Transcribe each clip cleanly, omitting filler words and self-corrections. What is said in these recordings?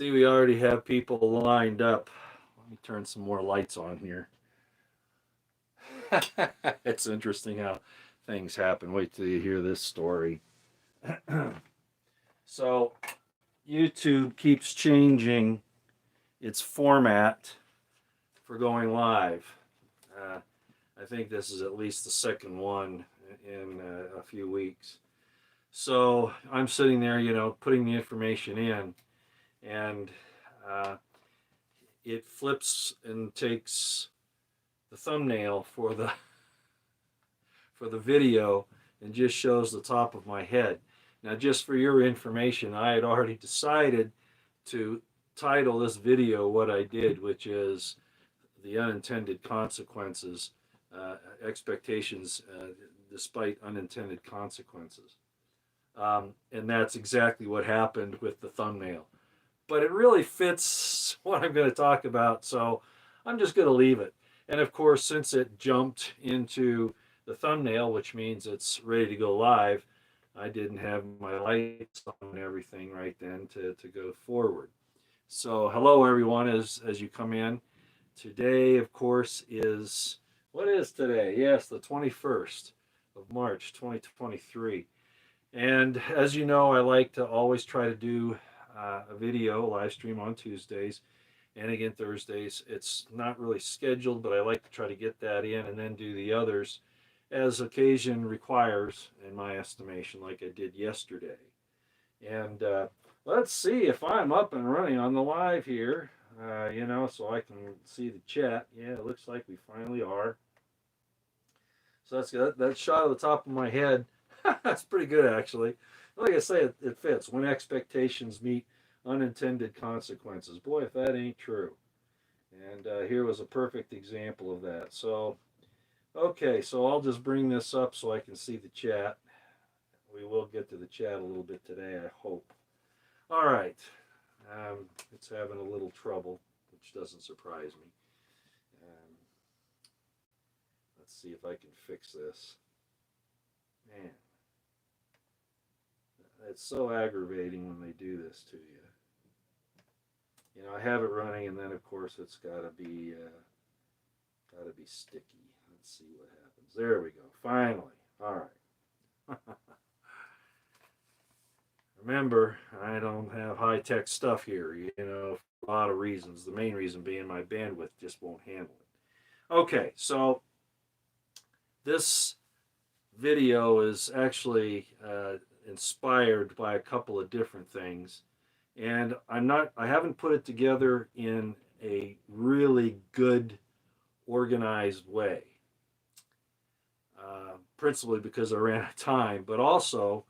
See, we already have people lined up. Let me turn some more lights on here. It's interesting how things happen. Wait till you hear this story. So, YouTube keeps changing its format for going live. Uh, I think this is at least the second one in a few weeks. So, I'm sitting there, putting the information in, and uh, it flips and takes the thumbnail for the video and just shows the top of my head. Now, just for your information, I had already decided to title this video what I did, which is the unintended consequences, expectations despite unintended consequences. And that's exactly what happened with the thumbnail. But it really fits what I'm going to talk about, so I'm just going to leave it. And of course, since it jumped into the thumbnail, which means it's ready to go live, I didn't have my lights on and everything right then to go forward. So hello everyone as you come in. Today, of course, what is today? Yes, the 21st of March, 2023. And as you know, I like to always try to do a video live stream on Tuesdays and again Thursdays. It's not really scheduled, but I like to try to get that in and then do the others as occasion requires, in my estimation, like I did yesterday. And let's see if I'm up and running on the live here, so I can see the chat. Yeah, it looks like we finally are. So that's good. That shot of the top of my head, that's pretty good actually. Like I say, it fits. When expectations meet unintended consequences. Boy, if that ain't true. And here was a perfect example of that. So, okay, so I'll just bring this up so I can see the chat. We will get to the chat a little bit today, I hope. All right. It's having a little trouble, which doesn't surprise me. Let's see if I can fix this. Man, it's so aggravating when they do this to you. I have it running, and then of course it's got to be sticky. Let's see what happens. There we go. Finally. All right. Remember, I don't have high-tech stuff here, for a lot of reasons. The main reason being my bandwidth just won't handle it. Okay, so this video is actually inspired by a couple of different things, and I haven't put it together in a really good, organized way. Principally because I ran out of time, but also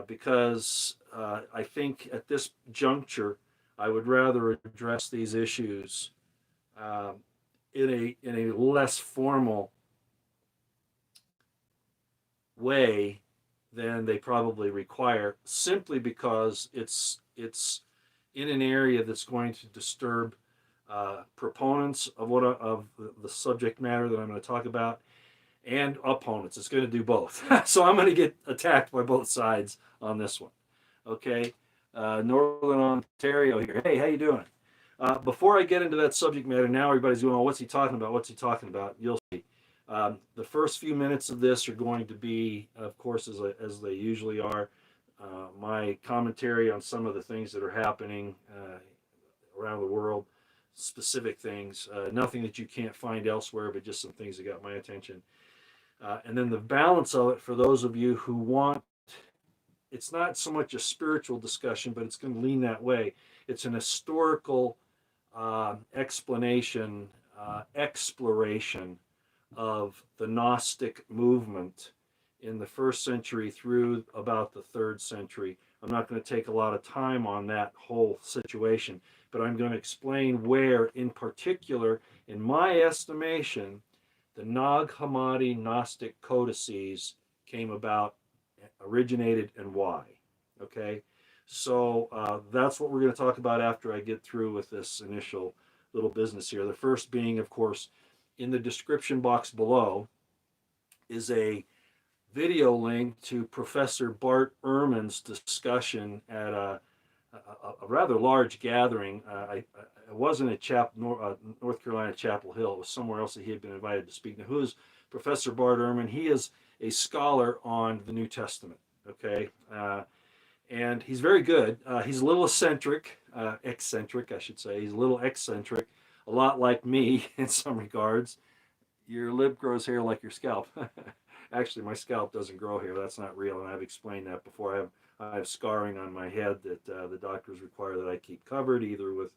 because I think at this juncture I would rather address these issues in a less formal way than they probably require, simply because it's in an area that's going to disturb proponents of the subject matter that I'm going to talk about, and opponents. It's going to do both. So I'm going to get attacked by both sides on this one. Okay, Northern Ontario here. Hey, how you doing? Before I get into that subject matter, now everybody's going, oh, what's he talking about? What's he talking about? You'll see. The first few minutes of this are going to be, of course, as they usually are, my commentary on some of the things that are happening around the world, specific things, nothing that you can't find elsewhere, but just some things that got my attention. And then the balance of it, for those of you who want, it's not so much a spiritual discussion, but it's going to lean that way. It's an historical explanation, exploration of the Gnostic movement in the 1st century through about the 3rd century. I'm not going to take a lot of time on that whole situation, but I'm going to explain where, in particular, in my estimation, the Nag Hammadi Gnostic codices came about, originated, and why. Okay, so that's what we're going to talk about after I get through with this initial little business here. The first being, of course, in the description box below is a video link to Professor Bart Ehrman's discussion at a rather large gathering. I wasn't at North Carolina Chapel Hill. It was somewhere else that he had been invited to speak. Now, who is Professor Bart Ehrman? He is a scholar on the New Testament. Okay, and he's very good. He's a little eccentric, I should say. He's a little eccentric, a lot like me in some regards. Your lip grows hair like your scalp. Actually, my scalp doesn't grow hair. That's not real, and I've explained that before. I have scarring on my head that the doctors require that I keep covered, either with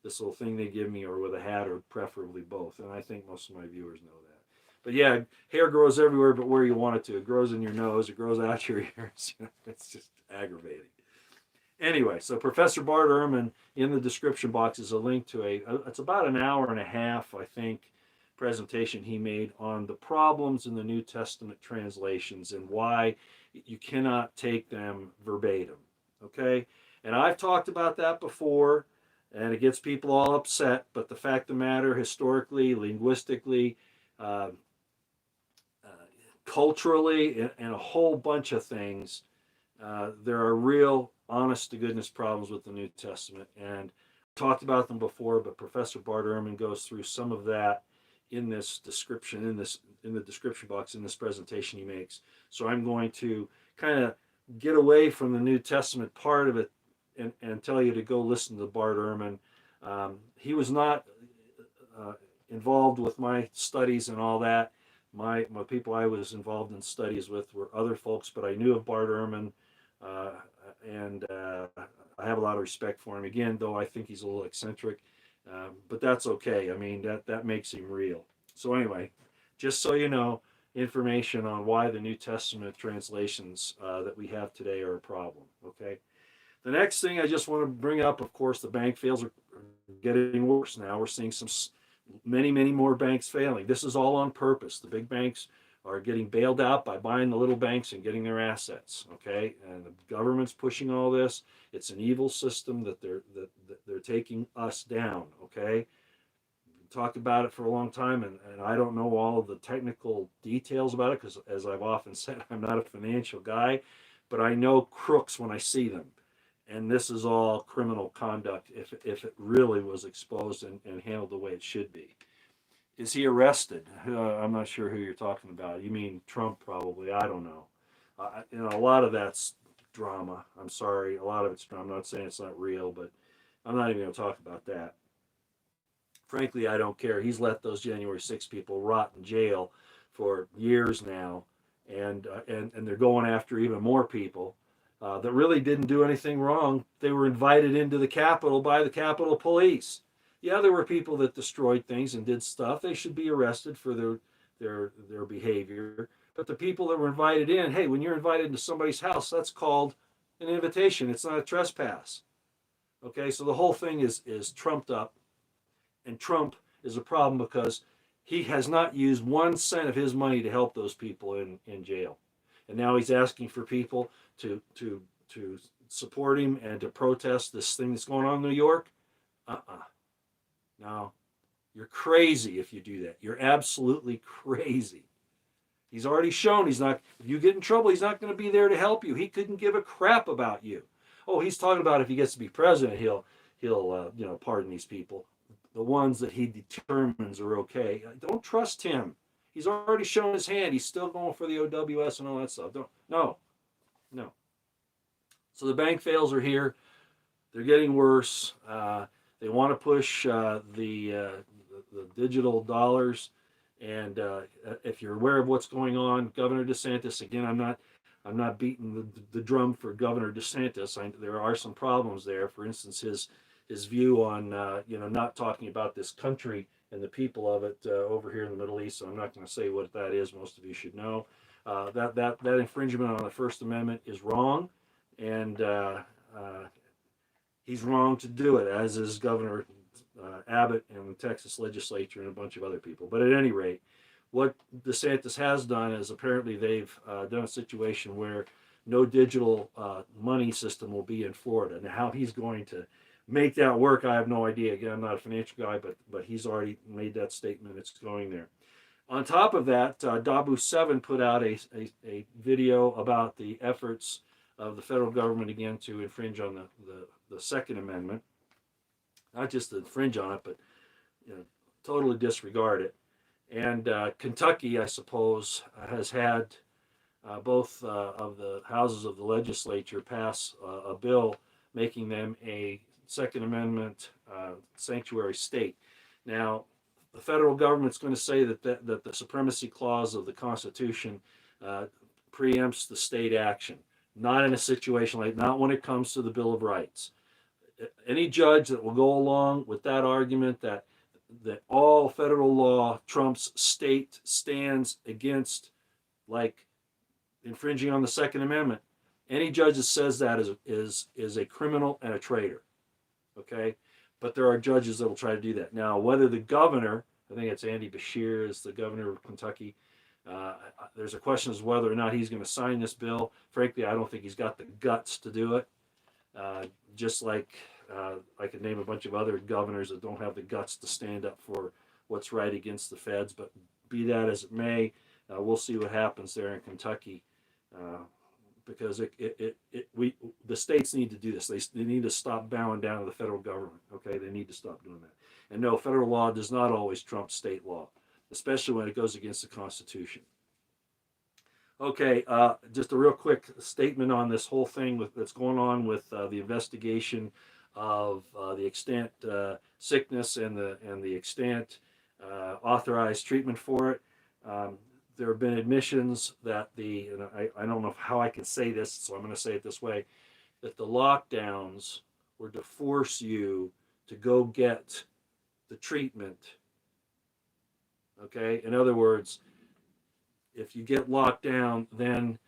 this little thing they give me or with a hat, or preferably both. And I think most of my viewers know that. But yeah, hair grows everywhere but where you want it to. It grows in your nose. It grows out your ears. It's just aggravating. Anyway, so Professor Bart Ehrman, in the description box is a link to it's about an hour and a half, I think, presentation he made on the problems in the New Testament translations and why you cannot take them verbatim. Okay? And I've talked about that before, and it gets people all upset, but the fact of the matter, historically, linguistically, culturally, and a whole bunch of things, there are real, honest to goodness problems with the New Testament. And I talked about them before, but Professor Bart Ehrman goes through some of that in this description, in the description box in this presentation he makes. So I'm going to kind of get away from the New Testament part of it and tell you to go listen to Bart Ehrman. He was not involved with my studies and all that. My people I was involved in studies with were other folks, but I knew of Bart Ehrman, and I have a lot of respect for him. Again, though I think he's a little eccentric, but that's okay. I mean, that makes him real. So anyway, just so you know, information on why the New Testament translations that we have today are a problem. Okay. The next thing I just want to bring up, of course, the bank fails are getting worse now. We're seeing many more banks failing. This is all on purpose. The big banks are getting bailed out by buying the little banks and getting their assets. Okay, and the government's pushing all this. It's an evil system that they're taking us down. Okay, we talked about it for a long time, and I don't know all of the technical details about it because, as I've often said, I'm not a financial guy, but I know crooks when I see them. And this is all criminal conduct if it really was exposed and handled the way it should be. Is he arrested? I'm not sure who you're talking about. You mean Trump, probably. I don't know. A lot of that's drama. I'm sorry. A lot of it's drama. I'm not saying it's not real, but I'm not even going to talk about that. Frankly, I don't care. He's let those January 6 people rot in jail for years now, and they're going after even more people. That really didn't do anything wrong. They were invited into the Capitol by the Capitol Police. Yeah, there were people that destroyed things and did stuff. They should be arrested for their behavior. But the people that were invited in, hey, when you're invited into somebody's house, that's called an invitation. It's not a trespass. Okay, so the whole thing is trumped up, and Trump is a problem because he has not used 1 cent of his money to help those people in jail. And now he's asking for people to support him and to protest this thing that's going on in New York. No, you're crazy if you do that. You're absolutely crazy. He's already shown he's not. If you get in trouble, he's not going to be there to help you. He couldn't give a crap about you. Oh, he's talking about if he gets to be president, he'll pardon these people, the ones that he determines are okay. Don't trust him. He's already shown his hand. He's still going for the OWS and all that stuff. No. So the bank fails are here. They're getting worse. They want to push the digital dollars. And if you're aware of what's going on, Governor DeSantis, again, I'm not beating the drum for Governor DeSantis. There are some problems there. For instance, his view on not talking about this country and the people of it over here in the Middle East. So I'm not going to say what that is. Most of you should know. That infringement on the First Amendment is wrong, and he's wrong to do it, as is Governor Abbott and the Texas legislature and a bunch of other people. But at any rate, what DeSantis has done is apparently they've done a situation where no digital money system will be in Florida. Now, how he's going to make that work, I have no idea. Again, I'm not a financial guy, but he's already made that statement. It's going there. On top of that, Dabu7 put out a video about the efforts of the federal government again to infringe on the the Second Amendment, not just to infringe on it, but totally disregard it. And Kentucky, I suppose, has had both of the houses of the legislature pass a bill making them a Second Amendment sanctuary state. Now, the federal government's going to say that the supremacy clause of the Constitution preempts the state action. Not in a situation not when it comes to the Bill of Rights. Any judge that will go along with that argument that all federal law trumps state stands against, like, infringing on the Second Amendment, any judge that says that is a criminal and a traitor. Okay? But there are judges that will try to do that. Now, whether the governor, I think it's Andy Beshear, is the governor of Kentucky, there's a question as to whether or not he's going to sign this bill. Frankly, I don't think he's got the guts to do it. Just like I could name a bunch of other governors that don't have the guts to stand up for what's right against the feds. But be that as it may, we'll see what happens there in Kentucky, because the states need to do this. They need to stop bowing down to the federal government. Okay, they need to stop doing that. And no, federal law does not always trump state law, especially when it goes against the Constitution. Okay, just a real quick statement on this whole thing that's going on with the investigation of the extant sickness and the extant authorized treatment for it. There have been admissions that and I don't know how I can say this, so I'm going to say it this way, that the lockdowns were to force you to go get the treatment. Okay, in other words, if you get locked down, then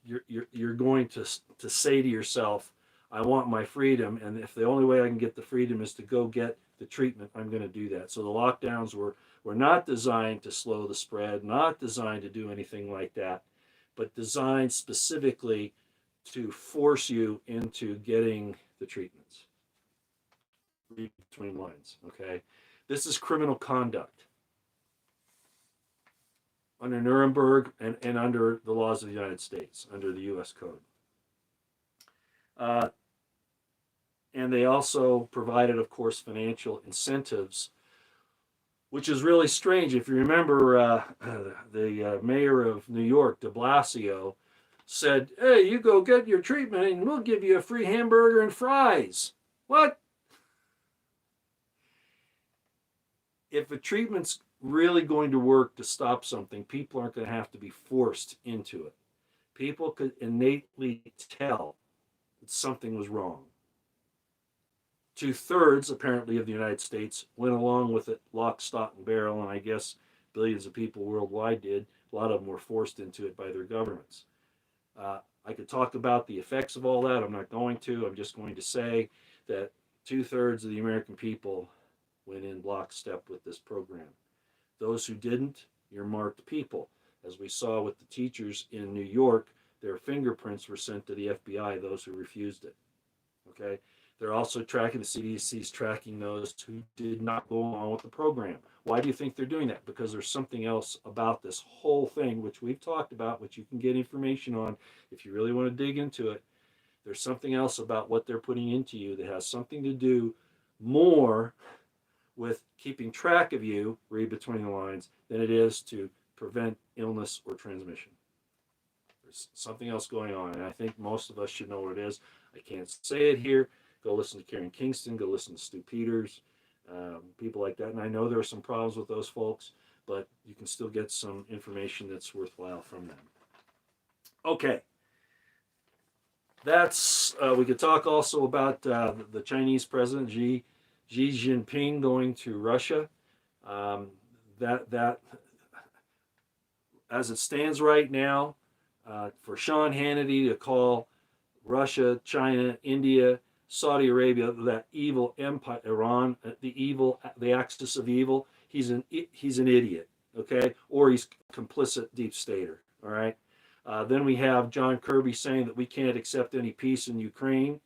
you're going to say to yourself, I want my freedom, and if the only way I can get the freedom is to go get the treatment, I'm going to do that. So the lockdowns were not designed to slow the spread, not designed to do anything like that, but designed specifically to force you into getting the treatments. Read between lines, okay? This is criminal conduct under Nuremberg and under the laws of the United States, under the U.S. Code. And they also provided, of course, financial incentives, which is really strange. If you remember, the mayor of New York, de Blasio, said, hey, you go get your treatment and we'll give you a free hamburger and fries. What? If a treatment's really going to work to stop something, people aren't going to have to be forced into it. People could innately tell that something was wrong. 2/3, apparently, of the United States went along with it lock, stock, and barrel, and I guess billions of people worldwide did. A lot of them were forced into it by their governments. I could talk about the effects of all that. I'm not going to. I'm just going to say that 2/3 of the American people went in lockstep with this program. Those who didn't, earmarked people. As we saw with the teachers in New York, their fingerprints were sent to the FBI, those who refused it. Okay? They're also tracking, the CDC's tracking those who did not go along with the program. Why do you think they're doing that? Because there's something else about this whole thing, which we've talked about, which you can get information on if you really want to dig into it. There's something else about what they're putting into you that has something to do more with keeping track of you, read between the lines, than it is to prevent illness or transmission. There's something else going on, and I think most of us should know what it is. I can't say it here. Go listen to Karen Kingston, go listen to Stu Peters, people like that. And I know there are some problems with those folks, but you can still get some information that's worthwhile from them. Okay. That's, we could talk also about the Chinese president, Xi Jinping, going to Russia. That as it stands right now, for Sean Hannity to call Russia, China, India, Saudi Arabia, that evil empire, Iran, the axis of evil, he's an idiot, okay? Or he's complicit deep stater, all right? Then we have John Kirby saying that we can't accept any peace in Ukraine.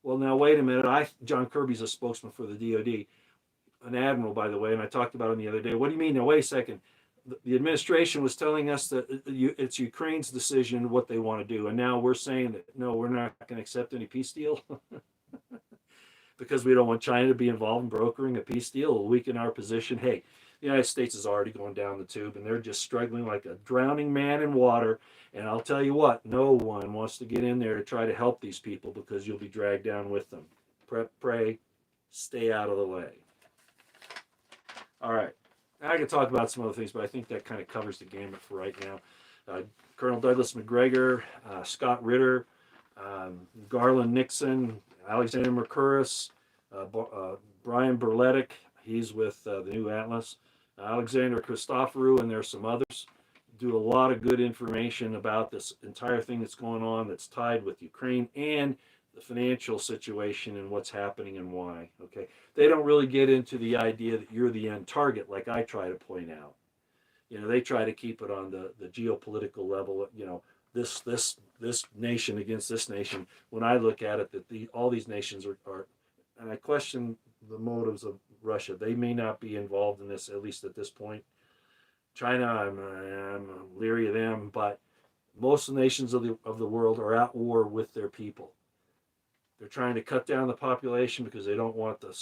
Well, now, wait a minute. John Kirby's a spokesman for the DOD, an admiral, by the way, and I talked about him the other day. What do you mean? Now, wait a second. The administration was telling us that it's Ukraine's decision what they want to do, and now we're saying that, no, we're not going to accept any peace deal. because we don't want China to be involved in brokering a peace deal. It'll weaken our position. Hey, the United States is already going down the tube, and they're just struggling like a drowning man in water. And I'll tell you what, no one wants to get in there to try to help these people because you'll be dragged down with them. Pray, stay out of the way. All right. I could talk about some other things, but I think that kind of covers the gamut for right now. Colonel Douglas McGregor, Scott Ritter, Garland Nixon, Alexander Mercouris, Brian Berletic, he's with the New Atlas, Alexander Christoforou, and there's some others. Do a lot of good information about this entire thing that's going on that's tied with Ukraine and the financial situation and what's happening and why. Okay, they don't really get into the idea that you're the end target like I try to point out. You know, they try to keep it on the geopolitical level. You know, this nation against this nation. When I look at it, that all these nations are, and I question the motives of Russia. They may not be involved in this, at least at this point. China, I'm leery of them, but most of the nations of the world are at war with their people. They're trying to cut down the population because they don't want the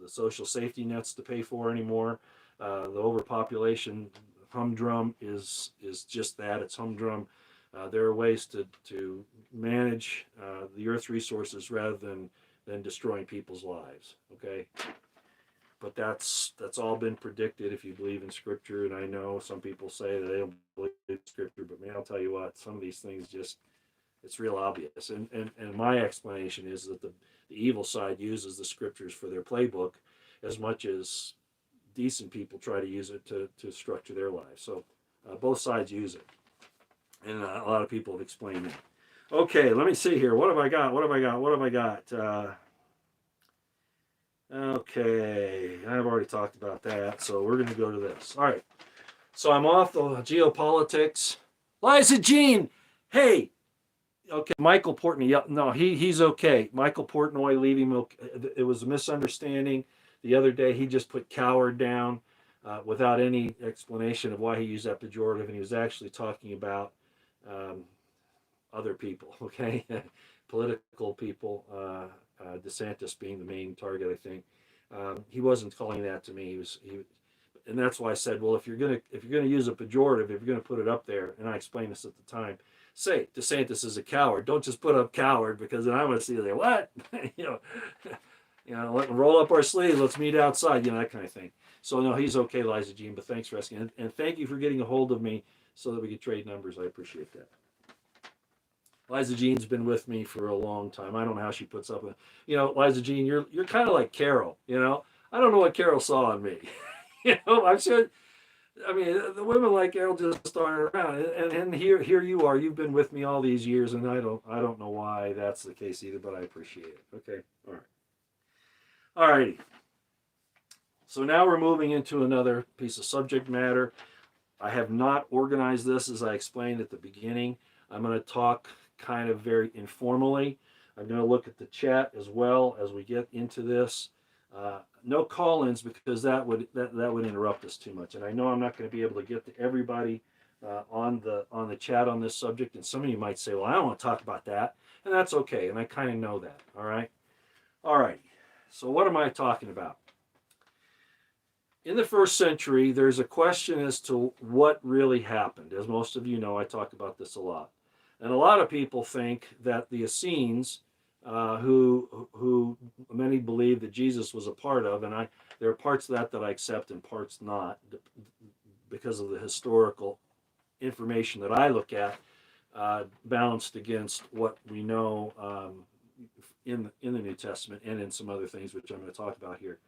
social safety nets to pay for anymore. The overpopulation humdrum is just that. It's humdrum. There are ways to manage the Earth's resources rather than destroying people's lives. Okay, but that's all been predicted if you believe in Scripture. And I know some people say that they don't believe in Scripture, but man, I'll tell you what, some of these things just, it's real obvious. And my explanation is that the evil side uses the Scriptures for their playbook as much as decent people try to use it to structure their lives. So both sides use it, and a lot of people have explained it. Okay, let me see here. What have I got? Okay, I've already talked about that, so we're going to go to this. All right, so I'm off the geopolitics. Liza Jean, hey, okay, Michael Portnoy. Yeah, no, he's okay. Michael Portnoy, leave him. It was a misunderstanding. The other day, he just put coward down without any explanation of why he used that pejorative, and he was actually talking about other people, okay? Political people, DeSantis being the main target, I think. He wasn't calling that to me. And that's why I said, well, if you're gonna use a pejorative, if you're gonna put it up there, and I explained this at the time, say DeSantis is a coward. Don't just put up coward, because then I'm gonna see there what roll up our sleeves, let's meet outside, that kind of thing. So no, he's okay, Liza Jean, but thanks for asking. And thank you for getting a hold of me so that we could trade numbers. I appreciate that. Liza Jean's been with me for a long time. I don't know how she puts up with, Liza Jean, you're kind of like Carol, I don't know what Carol saw in me. I'm sure, the women like Carol just aren't around. And here you are, you've been with me all these years, and I don't know why that's the case either, but I appreciate it. Okay, all right. All righty. So now we're moving into another piece of subject matter. I have not organized this as I explained at the beginning. I'm going to talk kind of very informally. I'm going to look at the chat as well as we get into this. No call-ins, because that would interrupt us too much. And I know I'm not going to be able to get to everybody on the chat on this subject. And some of you might say, well, I don't want to talk about that. And that's okay. And I kind of know that. All right. All right. So what am I talking about? In the first century, there's a question as to what really happened. As most of you know, I talk about this a lot. And a lot of people think that the Essenes, who many believe that Jesus was a part of, and there are parts of that I accept and parts not, because of the historical information that I look at, balanced against what we know in the New Testament and in some other things which I'm going to talk about here.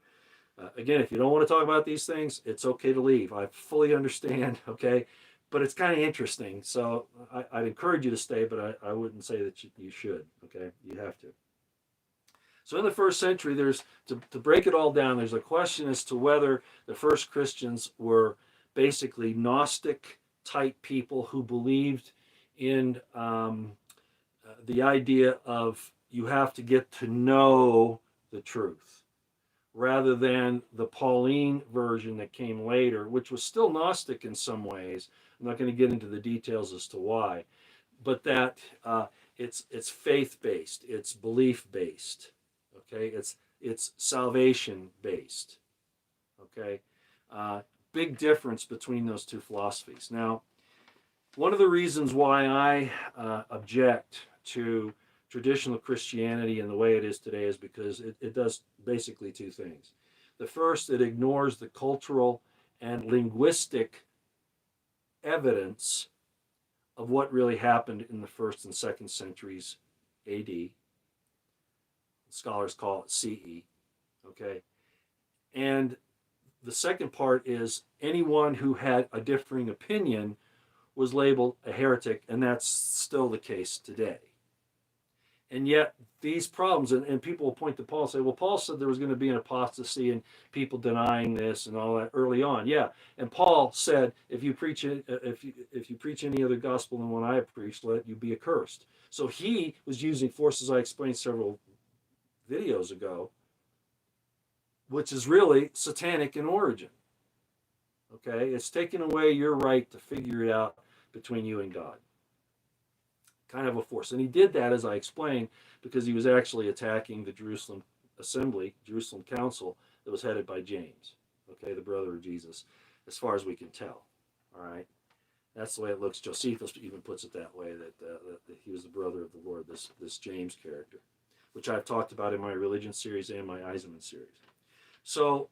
Again, if you don't want to talk about these things, it's okay to leave. I fully understand, okay? But it's kind of interesting, so I'd encourage you to stay, but I wouldn't say that you should, okay? You have to. So in the first century, there's, to break it all down, there's a question as to whether the first Christians were basically Gnostic-type people who believed in the idea of you have to get to know the truth, rather than the Pauline version that came later, which was still Gnostic in some ways. I'm not going to get into the details as to why, but that it's faith-based, it's belief-based. Okay, it's salvation based. Okay, big difference between those two philosophies. Now, one of the reasons why I object to traditional Christianity in the way it is today is because it does basically two things. The first, it ignores the cultural and linguistic evidence of what really happened in the first and second centuries AD. Scholars call it CE. Okay. And the second part is anyone who had a differing opinion was labeled a heretic, and that's still the case today. And yet these problems, and people will point to Paul and say, well, Paul said there was going to be an apostasy and people denying this and all that early on. Yeah, and Paul said, if you preach any other gospel than one I have preached, let you be accursed. So he was using forces I explained several videos ago, which is really satanic in origin. Okay, it's taking away your right to figure it out between you and God. Kind of a force. And he did that, as I explained, because he was actually attacking the Jerusalem assembly, Jerusalem council that was headed by James, okay, the brother of Jesus, as far as we can tell. All right, that's the way it looks. Josephus even puts it that way, that he was the brother of the Lord, this James character, which I've talked about in my religion series and my Ehrman series. So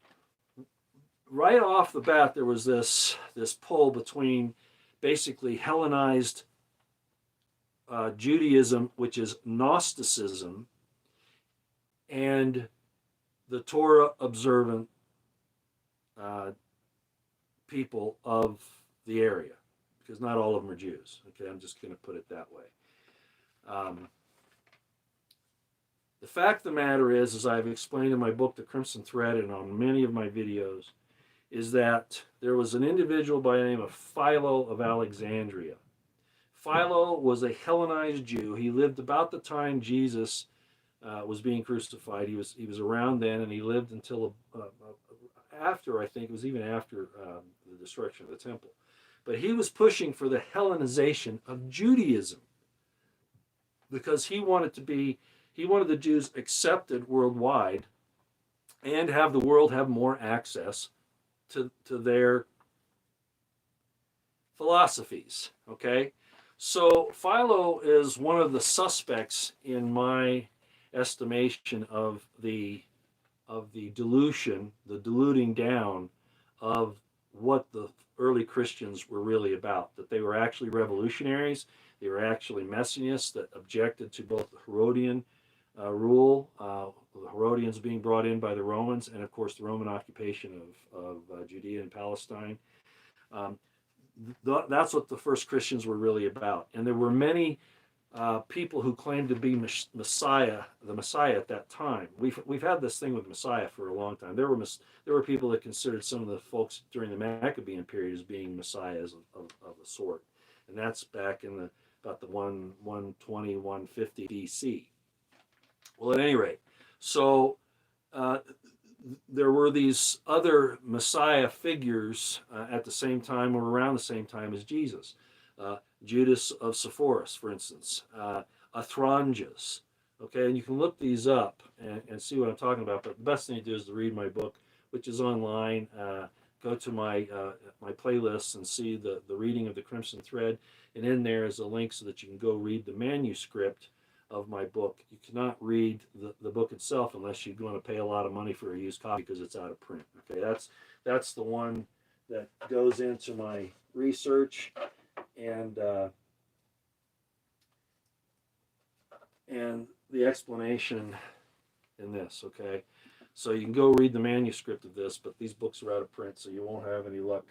right off the bat, there was this pull between basically Hellenized Judaism, which is Gnosticism, and the Torah observant people of the area, because not all of them are Jews. Okay, I'm just going to put it that way. The fact of the matter is, as I've explained in my book, The Crimson Thread, and on many of my videos, is that there was an individual by the name of Philo of Alexandria. Philo was a Hellenized Jew. He lived about the time Jesus was being crucified. He was around then, and he lived until after, I think it was even after the destruction of the temple. But he was pushing for the Hellenization of Judaism because he wanted the Jews accepted worldwide and have the world have more access to their philosophies. Okay. So Philo is one of the suspects in my estimation of the dilution, the diluting down of what the early Christians were really about. That they were actually revolutionaries, they were actually messianists that objected to both the Herodian rule, the Herodians being brought in by the Romans, and of course the Roman occupation of Judea and Palestine. That's what the first Christians were really about. And there were many people who claimed to be the Messiah at that time. We've had this thing with Messiah for a long time. There were people that considered some of the folks during the Maccabean period as being messiahs of a sort, and that's back in about the 120, 150 BC. Well, at any rate, so there were these other Messiah figures at the same time or around the same time as Jesus. Judas of Sepphoris, for instance, Athronges. Okay, and you can look these up and see what I'm talking about. But the best thing to do is to read my book, which is online. Go to my playlists and see the reading of the Crimson Thread, and in there is a link so that you can go read the manuscript of my book. You cannot read the book itself unless you're going to pay a lot of money for a used copy because it's out of print. Okay, that's the one that goes into my research and the explanation in this. Okay, so you can go read the manuscript of this, but these books are out of print, so you won't have any luck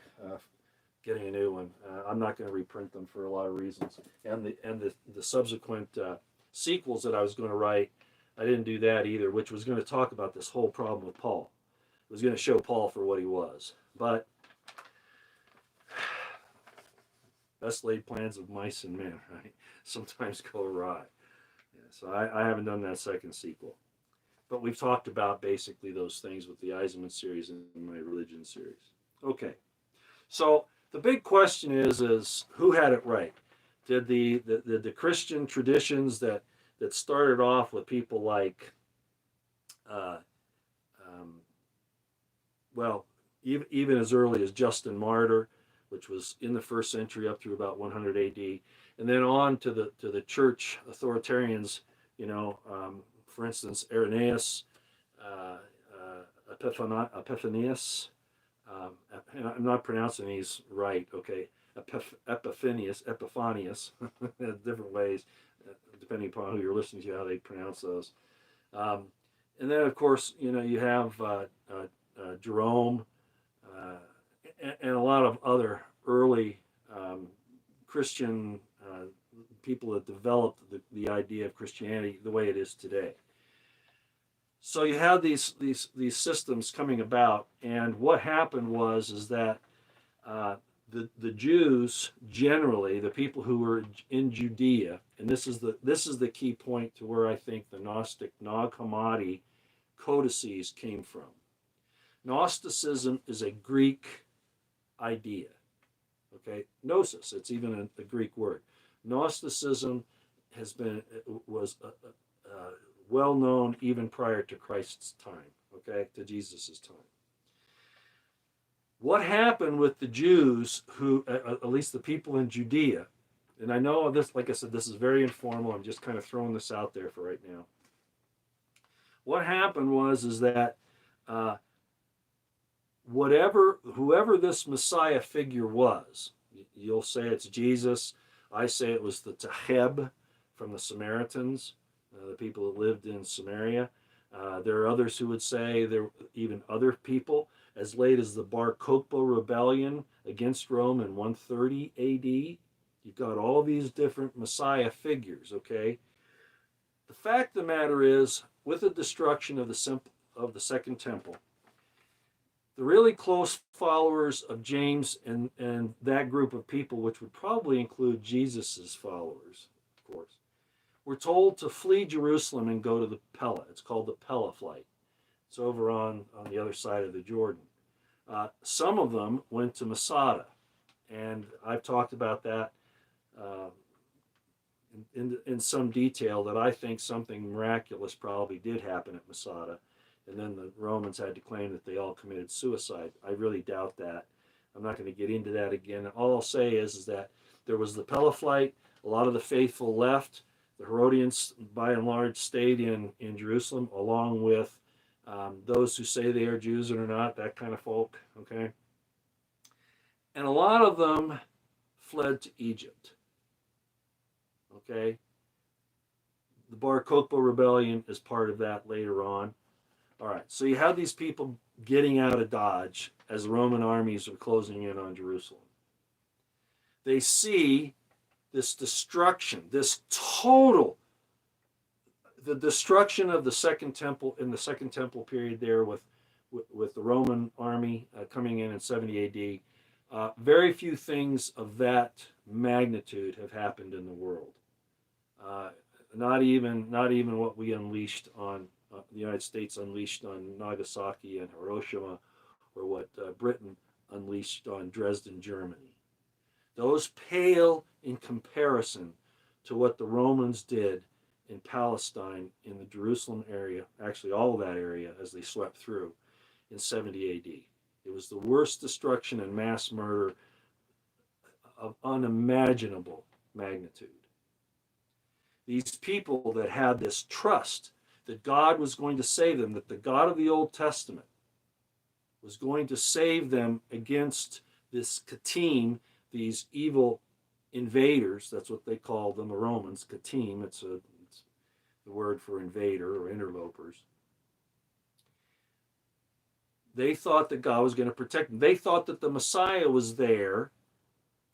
getting a new one. I'm not going to reprint them for a lot of reasons, and the subsequent sequels that I was going to write, I didn't do that either, which was going to talk about this whole problem with Paul. It was going to show Paul for what he was, but best laid plans of mice and men, right, sometimes go awry. Yeah, so I haven't done that second sequel, but we've talked about basically those things with the Ehrman series and my religion series. Okay, so the big question is who had it right? Did the Christian traditions that started off with people like Uh, um, well, even as early as Justin Martyr, which was in the first century up through about 100 A.D., and then on to the church authoritarians. For instance, Irenaeus, uh, Epiphanius. And I'm not pronouncing these right. Okay, Epiphanius, different ways, depending upon who you're listening to, how they pronounce those. Um, and then, of course, you have Jerome, uh, and a lot of other early Christian people that developed the idea of Christianity the way it is today. So you have these systems coming about, and what happened is that the Jews generally, the people who were in Judea, and this is the key point to where I think the Gnostic Nag Hammadi codices came from. Gnosticism is a Greek idea. Okay, gnosis. It's even a Greek word. Gnosticism was well known even prior to Christ's time. Okay, to Jesus's time. What happened with the Jews who, at least the people in Judea, and I know this, like I said, this is very informal. I'm just kind of throwing this out there for right now. What happened is that whoever this Messiah figure was, you'll say it's Jesus. I say it was the Taheb from the Samaritans, the people that lived in Samaria. There are others who would say there were even other people as late as the Bar Kokhba rebellion against Rome in 130 A.D. You've got all these different Messiah figures, okay? The fact of the matter is, with the destruction of the Second Temple, the really close followers of James and that group of people, which would probably include Jesus's followers, of course, were told to flee Jerusalem and go to the Pella. It's called the Pella flight. It's over on the other side of the Jordan. Some of them went to Masada, and I've talked about that in some detail, that I think something miraculous probably did happen at Masada, and then the Romans had to claim that they all committed suicide. I really doubt that. I'm not going to get into that again. All I'll say is that there was the Pella flight. A lot of the faithful left. The Herodians, by and large, stayed in Jerusalem, along with those who say they are Jews and are not, that kind of folk, okay? And a lot of them fled to Egypt, okay? The Bar Kokhba rebellion is part of that later on. All right, so you have these people getting out of Dodge as the Roman armies are closing in on Jerusalem. They see this destruction, the destruction of the Second Temple in the Second Temple period there with the Roman army coming in 70 A.D. Very few things of that magnitude have happened in the world. Not even what we unleashed on the United States unleashed on Nagasaki and Hiroshima, or what Britain unleashed on Dresden, Germany. Those pale in comparison to what the Romans did in Palestine, in the Jerusalem area, actually all of that area as they swept through in 70 A.D. It was the worst destruction and mass murder of unimaginable magnitude. These people that had this trust that God was going to save them, that the God of the Old Testament was going to save them against this Katim, these evil invaders. That's what they called them, the Romans. Katim, it's the word for invader or interlopers. They thought that God was going to protect them. They thought that the Messiah was there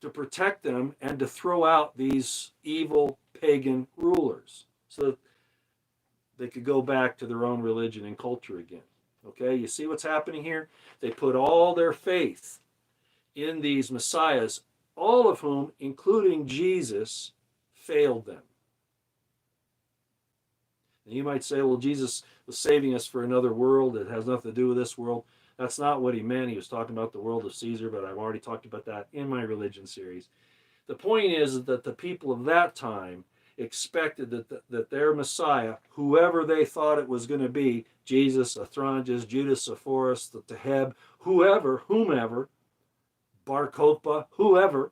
to protect them and to throw out these evil pagan rulers so that they could go back to their own religion and culture again. Okay, you see what's happening here? They put all their faith in these messiahs, all of whom, including Jesus, failed them. And you might say, well, Jesus was saving us for another world that has nothing to do with this world. That's not what he meant. He was talking about the world of Caesar, but I've already talked about that in my religion series. The point is that the people of that time expected that their Messiah, whoever they thought it was going to be, Jesus, Athronges, Judas, Sepphoris, the Teheb, whomever, Bar Kokhba, whoever,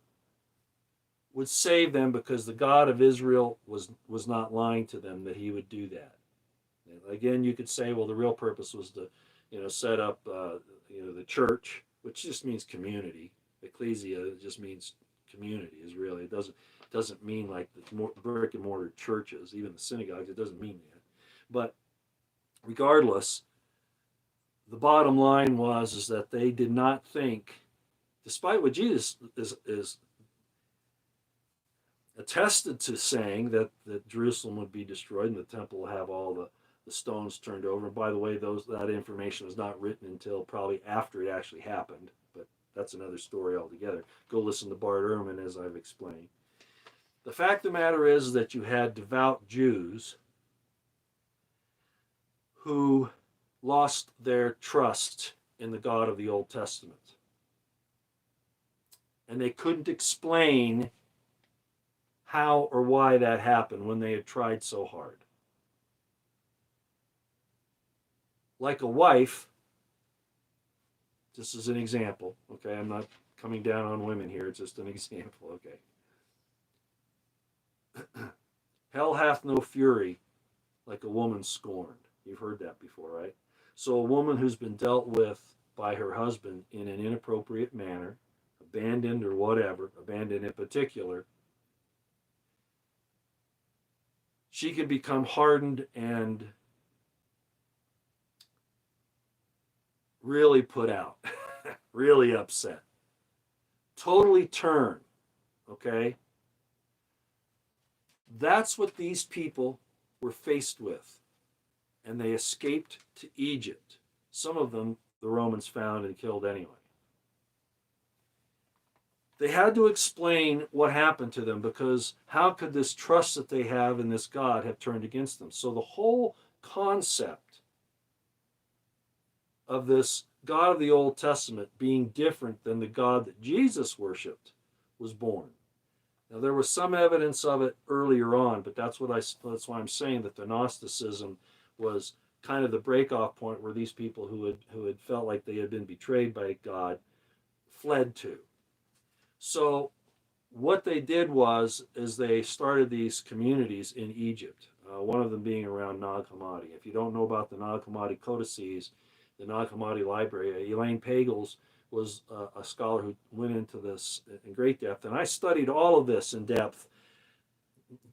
would save them because the God of Israel was not lying to them that he would do that. And again, you could say, well, the real purpose was to, set up, the church, which just means community. Ecclesia just means community. Is really it doesn't mean like the brick and mortar churches, even the synagogues. It doesn't mean that. But regardless, the bottom line is that they did not think, despite what Jesus is attested to saying that Jerusalem would be destroyed and the temple will have all the stones turned over. And by the way, that information was not written until probably after it actually happened, but that's another story altogether. Go listen to Bart Ehrman, as I've explained. The fact of the matter is that you had devout Jews who lost their trust in the God of the Old Testament. And they couldn't explain how or why that happened when they had tried so hard. Like a wife, just as an example, okay, I'm not coming down on women here, it's just an example, okay. Hell hath no fury like a woman scorned. You've heard that before, right? So a woman who's been dealt with by her husband in an inappropriate manner, abandoned or whatever, abandoned in particular, she can become hardened and really put out, really upset, totally turn, okay? That's what these people were faced with, and they escaped to Egypt. Some of them the Romans found and killed anyway. They had to explain what happened to them, because how could this trust that they have in this God have turned against them? So the whole concept of this God of the Old Testament being different than the God that Jesus worshipped was born. Now there was some evidence of it earlier on, but that's why I'm saying that the Gnosticism was kind of the breakoff point where these people who had felt like they had been betrayed by God fled to. So what they did is they started these communities in Egypt, one of them being around Nag Hammadi. If you don't know about the Nag Hammadi codices, the Nag Hammadi library, Elaine Pagels was a scholar who went into this in great depth, and I studied all of this in depth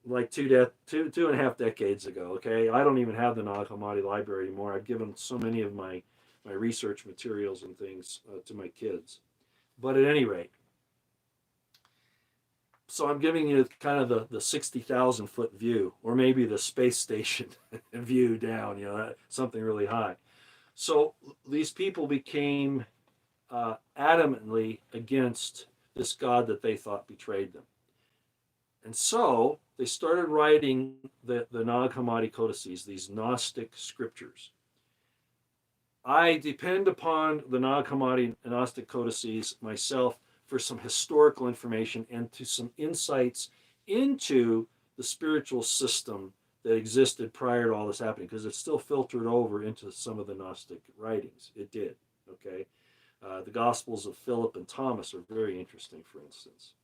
like two and a half decades ago. Okay, I don't even have the Nag Hammadi library anymore. I've given so many of my research materials and things to my kids. But at any rate, so I'm giving you kind of the 60,000 foot view, or maybe the space station view down, something really high. So these people became adamantly against this God that they thought betrayed them. And so they started writing the Nag Hammadi codices, these Gnostic scriptures. I depend upon the Nag Hammadi Gnostic codices myself for some historical information and to some insights into the spiritual system that existed prior to all this happening, because it still filtered over into some of the Gnostic writings. It did, okay? The Gospels of Philip and Thomas are very interesting, for instance.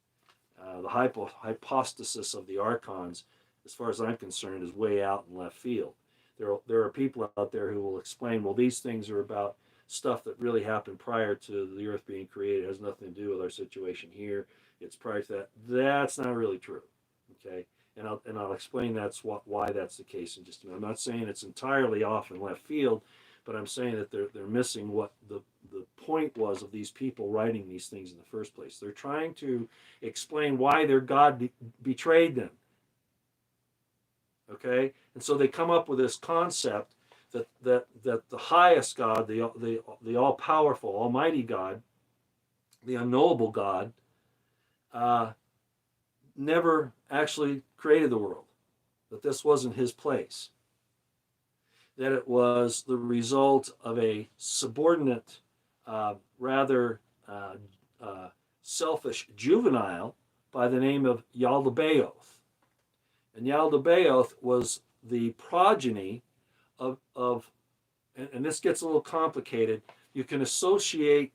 The hypostasis of the archons, as far as I'm concerned, is way out in left field. There are people out there who will explain, well, these things are about stuff that really happened prior to the earth being created. It has nothing to do with our situation here. It's prior to that. That's not really true, okay? And I'll explain why that's the case in just a minute. I'm not saying it's entirely off in left field, but I'm saying that they're missing what the point was of these people writing these things in the first place. They're trying to explain why their God betrayed them. Okay? And so they come up with this concept that the highest God, the all-powerful, almighty God, the unknowable God, never actually created the world, that this wasn't his place, that it was the result of a subordinate, rather selfish juvenile by the name of Yaldabaoth. And Yaldabaoth was the progeny of and this gets a little complicated. You can associate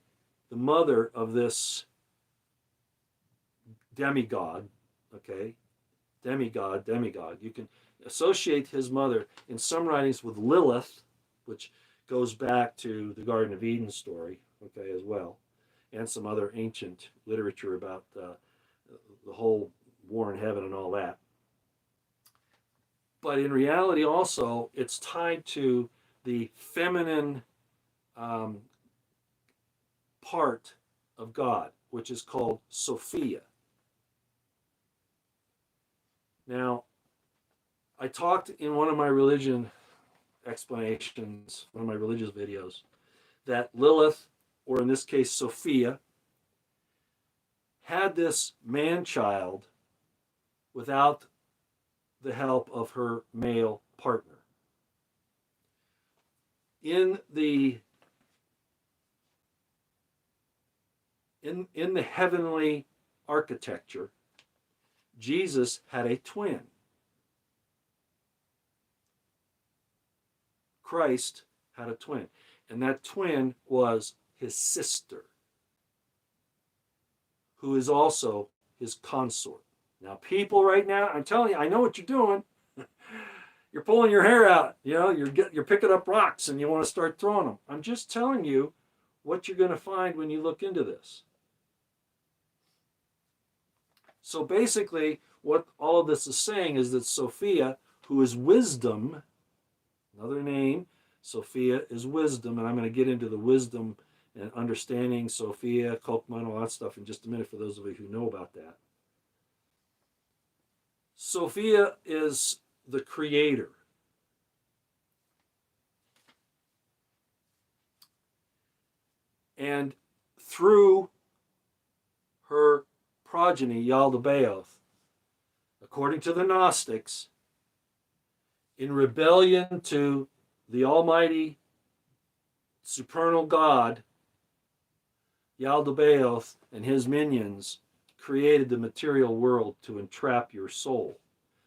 the mother of this demigod, okay, demigod. You can associate his mother in some writings with Lilith, which goes back to the Garden of Eden story, okay, as well, and some other ancient literature about the whole war in heaven and all that. But in reality, also, it's tied to the feminine part of God, which is called Sophia. Now, I talked in one of my religion explanations, one of my religious videos, that Lilith, or in this case Sophia, had this man-child without the help of her male partner. In the heavenly architecture, Jesus had a twin. Christ had a twin, and that twin was his sister, who is also his consort. Now, people right now, I'm telling you, I know what you're doing. You're pulling your hair out. You know, you're picking up rocks and you want to start throwing them. I'm just telling you what you're going to find when you look into this. So basically, what all of this is saying is that Sophia, who is wisdom, another name, Sophia is wisdom, and I'm going to get into the wisdom and understanding Sophia, Kokman, all that stuff in just a minute for those of you who know about that. Sophia is the creator. And through her progeny, Yaldabaoth, according to the Gnostics, in rebellion to the Almighty supernal God, Yaldabaoth and his minions created the material world to entrap your soul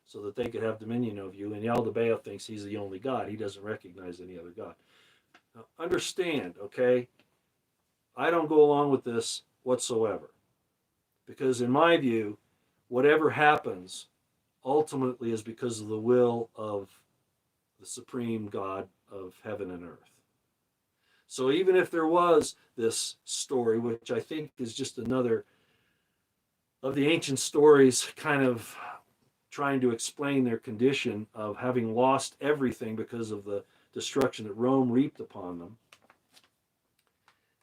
so that they could have dominion over you. And Yaldabaoth thinks he's the only God. He doesn't recognize any other God. Now, understand, okay? I don't go along with this whatsoever. Because in my view, whatever happens ultimately is because of the will of the supreme God of heaven and earth. So even if there was this story, which I think is just another of the ancient stories kind of trying to explain their condition of having lost everything because of the destruction that Rome reaped upon them.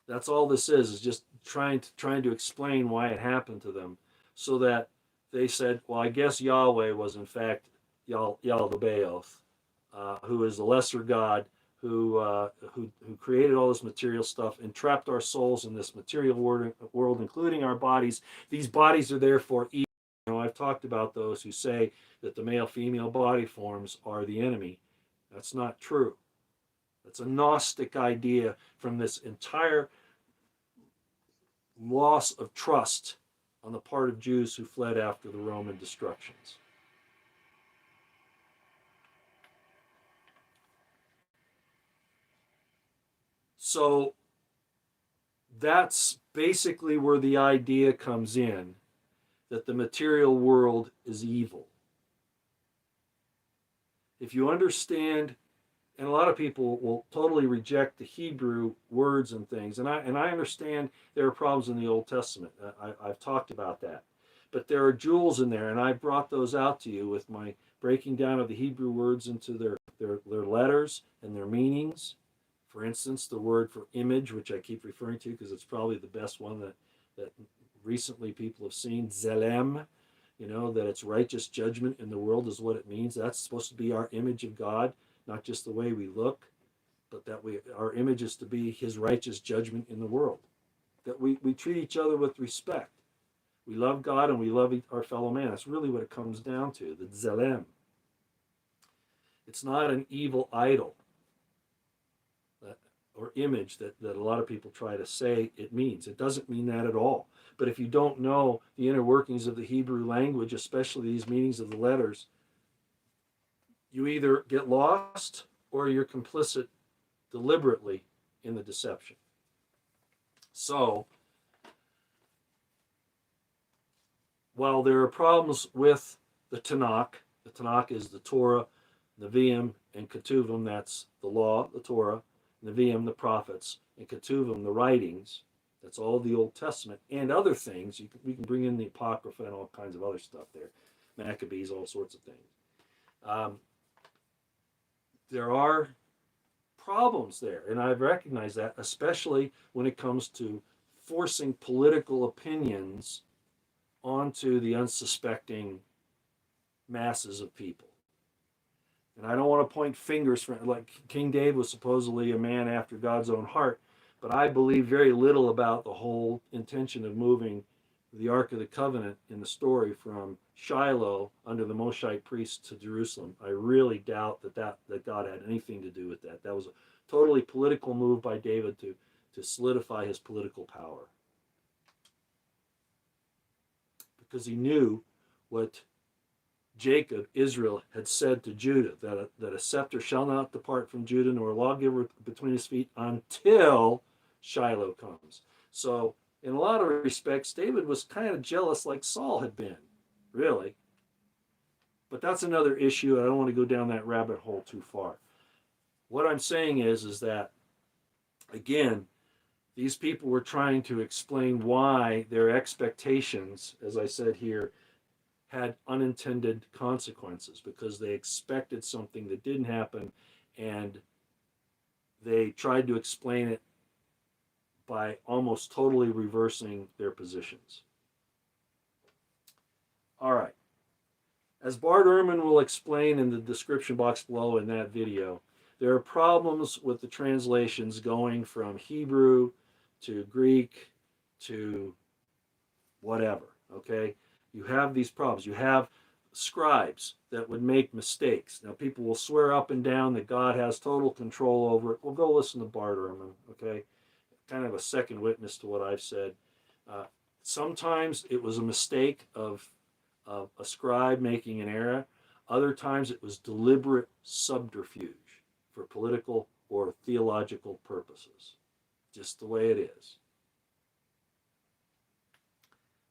That's all this is just trying to explain why it happened to them, so that they said, well, I guess Yahweh was in fact Yaldabaoth, who is the lesser God who created all this material stuff and trapped our souls in this material world, including our bodies. These bodies are there for evil. You know, I've talked about those who say that the male-female body forms are the enemy. That's not true. That's a Gnostic idea from this entire loss of trust on the part of Jews who fled after the Roman destructions. So that's basically where the idea comes in, that the material world is evil. If you understand, and a lot of people will totally reject the Hebrew words and things, and I understand there are problems in the Old Testament. I've talked about that. But there are jewels in there, and I brought those out to you with my breaking down of the Hebrew words into their letters and their meanings. For instance, the word for image, which I keep referring to because it's probably the best one that recently people have seen, Zelem, you know, that it's righteous judgment in the world is what it means. That's supposed to be our image of God, not just the way we look, but that our image is to be his righteous judgment in the world. That we treat each other with respect. We love God and we love our fellow man. That's really what it comes down to, the Zelem. It's not an evil idol or image that a lot of people try to say it means. It doesn't mean that at all. But if you don't know the inner workings of the Hebrew language, especially these meanings of the letters, you either get lost or you're complicit deliberately in the deception. So, while there are problems with the Tanakh is the Torah, Nevi'im, and Ketuvim, that's the law, the Torah, Nevi'im, the prophets, and Ketuvim, the writings, that's all the Old Testament, and other things. We can bring in the Apocrypha and all kinds of other stuff there, Maccabees, all sorts of things. There are problems there, and I've recognized that, especially when it comes to forcing political opinions onto the unsuspecting masses of people. And I don't want to point fingers for, like, King David was supposedly a man after God's own heart, but I believe very little about the whole intention of moving the Ark of the Covenant in the story from Shiloh under the Moshite priests to Jerusalem. I really doubt that God had anything to do with that. That was a totally political move by David to solidify his political power. Because he knew what Jacob, Israel, had said to Judah, that a scepter shall not depart from Judah, nor a lawgiver between his feet until Shiloh comes. So, in a lot of respects, David was kind of jealous like Saul had been, really. But that's another issue. I don't want to go down that rabbit hole too far. What I'm saying is that, again, these people were trying to explain why their expectations, as I said here, had unintended consequences, because they expected something that didn't happen, and they tried to explain it by almost totally reversing their positions. All right. As Bart Ehrman will explain in the description box below in that video, there are problems with the translations going from Hebrew to Greek to whatever, okay? You have these problems. You have scribes that would make mistakes. Now, people will swear up and down that God has total control over it. Well, go listen to Bart Ehrman, okay? Kind of a second witness to what I've said. Sometimes it was a mistake of a scribe making an error. Other times it was deliberate subterfuge for political or theological purposes. Just the way it is.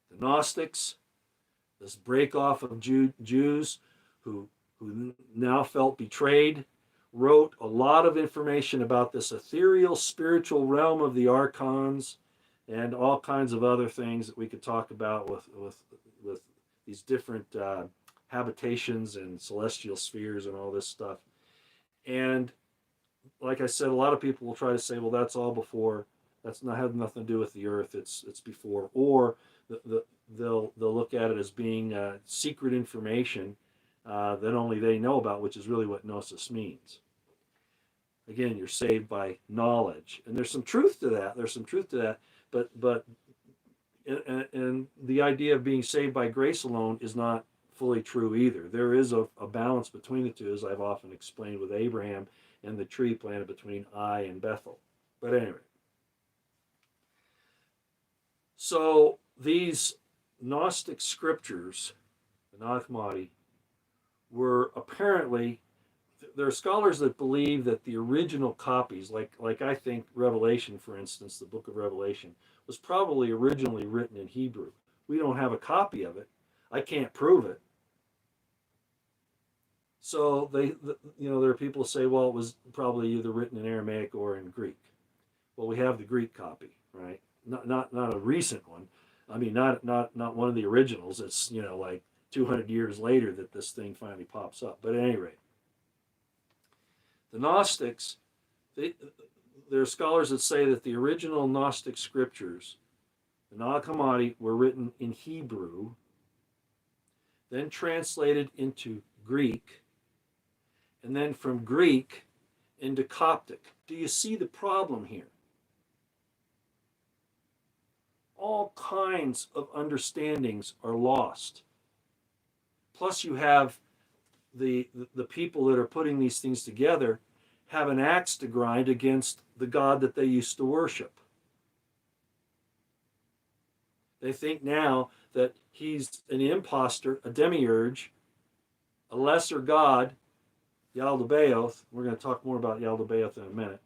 The Gnostics, this break off of Jews who now felt betrayed, wrote a lot of information about this ethereal spiritual realm of the archons and all kinds of other things that we could talk about with these different habitations and celestial spheres and all this stuff. And like I said, a lot of people will try to say, well, that's all before, that's not have nothing to do with the earth, it's before, or they'll look at it as being secret information that only they know about, which is really what gnosis means. Again, you're saved by knowledge, and there's some truth to that. But and the idea of being saved by grace alone is not fully true either. There is a balance between the two, as I've often explained with Abraham and the tree planted between Ai and Bethel. But anyway, so these Gnostic scriptures, the Nag Hammadi, were apparently, there are scholars that believe that the original copies, like I think Revelation, for instance, the book of Revelation, was probably originally written in Hebrew. We don't have a copy of it. I can't prove it. So there are people who say, well, it was probably either written in Aramaic or in Greek. Well, we have the Greek copy, right? Not a recent one. I mean, not one of the originals. It's like 200 years later that this thing finally pops up. But at any rate, the Gnostics, there are scholars that say that the original Gnostic scriptures, the Nag Hammadi, were written in Hebrew, then translated into Greek, and then from Greek into Coptic. Do you see the problem here? All kinds of understandings are lost. Plus you have the people that are putting these things together have an axe to grind against the God that they used to worship. They think now that he's an imposter, a demiurge, a lesser God Yaldabaoth, we're going to talk more about Yaldabaoth in a minute,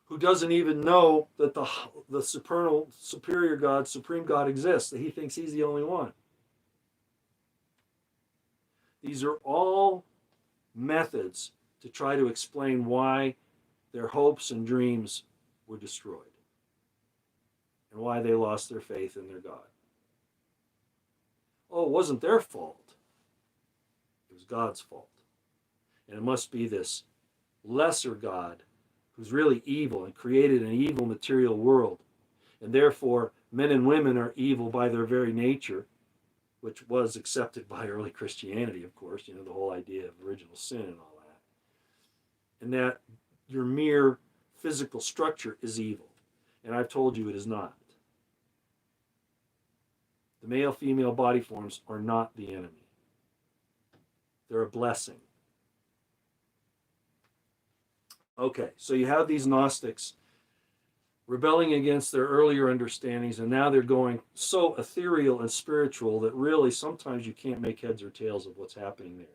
who doesn't even know that the superior God, supreme God exists, that he thinks he's the only one. These are all methods to try to explain why their hopes and dreams were destroyed and why they lost their faith in their God. Oh, it wasn't their fault. It was God's fault. And it must be this lesser God who's really evil and created an evil material world. And therefore, men and women are evil by their very nature, which was accepted by early Christianity, of course, you know, the whole idea of original sin and all that. And that your mere physical structure is evil. And I've told you it is not. The male-female body forms are not the enemy. They're a blessing. Okay, so you have these Gnostics rebelling against their earlier understandings, and now they're going so ethereal and spiritual that really sometimes you can't make heads or tails of what's happening there.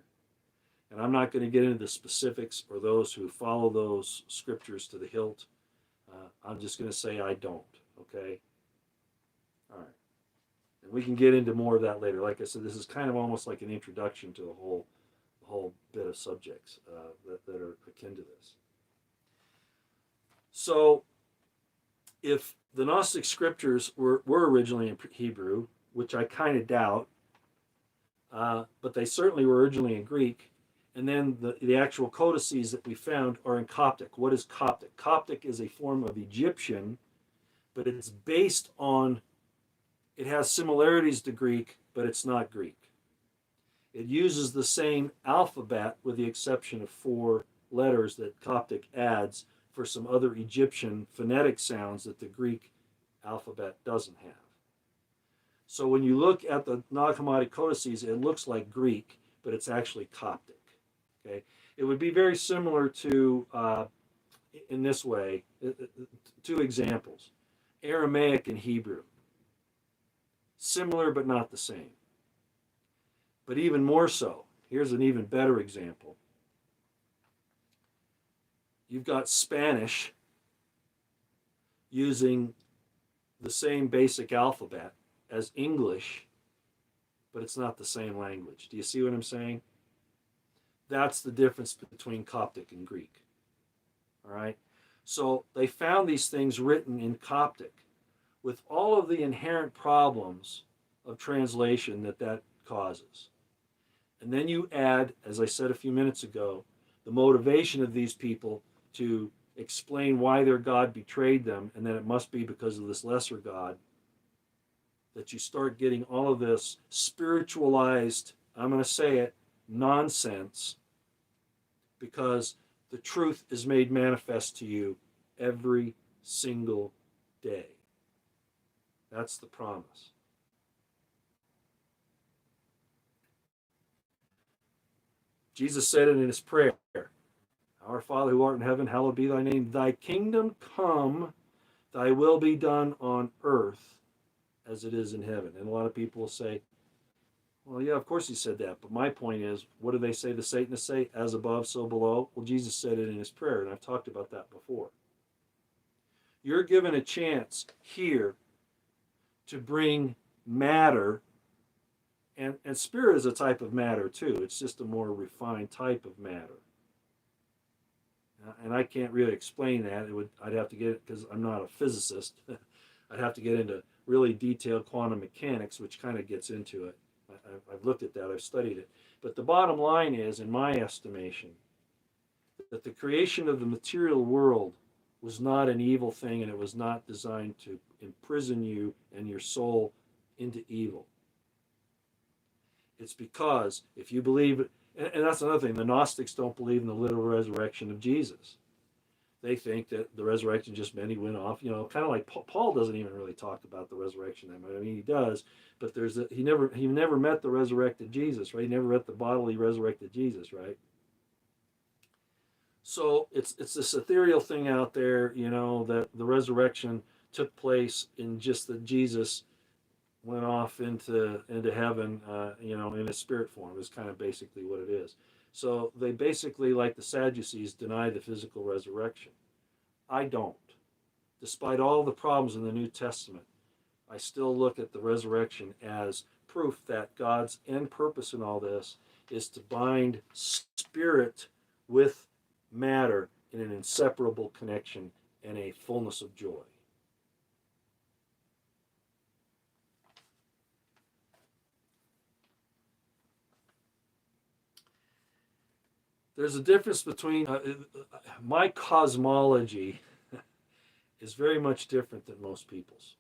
And I'm not going to get into the specifics or those who follow those scriptures to the hilt. I'm just going to say I don't, okay? All right. And we can get into more of that later. Like I said, this is kind of almost like an introduction to the whole bit of subjects that are akin to this. So, if the Gnostic scriptures were originally in Hebrew, which I kind of doubt, but they certainly were originally in Greek, and then the actual codices that we found are in Coptic. What is Coptic? Coptic is a form of Egyptian, but it's based on, it has similarities to Greek, but it's not Greek. It uses the same alphabet with the exception of 4 letters that Coptic adds for some other Egyptian phonetic sounds that the Greek alphabet doesn't have. So when you look at the Nag Hammadi codices, it looks like Greek, but it's actually Coptic. Okay, it would be very similar to, in this way, 2 examples: Aramaic and Hebrew. Similar, but not the same. But even more so, here's an even better example. You've got Spanish using the same basic alphabet as English, but it's not the same language. Do you see what I'm saying? That's the difference between Coptic and Greek. All right? So they found these things written in Coptic with all of the inherent problems of translation that causes. And then you add, as I said a few minutes ago, the motivation of these people to explain why their God betrayed them, and that it must be because of this lesser God, that you start getting all of this spiritualized, I'm going to say it, nonsense, because the truth is made manifest to you every single day. That's the promise. Jesus said it in his prayer: Our Father who art in heaven, hallowed be thy name. Thy kingdom come, thy will be done on earth as it is in heaven. And a lot of people will say, well, yeah, of course he said that. But my point is, what do they say the Satanists say? As above, so below. Well, Jesus said it in his prayer, and I've talked about that before. You're given a chance here to bring matter, and spirit is a type of matter too. It's just a more refined type of matter. And I can't really explain that. I'd have to get, because I'm not a physicist, I'd have to get into really detailed quantum mechanics, which kind of gets into it. I've looked at that, I've studied it. But the bottom line is, in my estimation, that the creation of the material world was not an evil thing, and it was not designed to imprison you and your soul into evil. It's because if you believe, and that's another thing, the Gnostics don't believe in the literal resurrection of Jesus. They think that the resurrection just meant he went off, you know, kind of like Paul doesn't even really talk about the resurrection that much. I mean, he does, but he never met the resurrected Jesus, right? He never met the bodily resurrected Jesus, right? So it's this ethereal thing out there, you know, that the resurrection took place in just that Jesus went off into heaven, you know, in a spirit form is kind of basically what it is. So they basically, like the Sadducees, deny the physical resurrection. I don't. Despite all the problems in the New Testament, I still look at the resurrection as proof that God's end purpose in all this is to bind spirit with matter in an inseparable connection and a fullness of joy. There's a difference between my cosmology is very much different than most people's.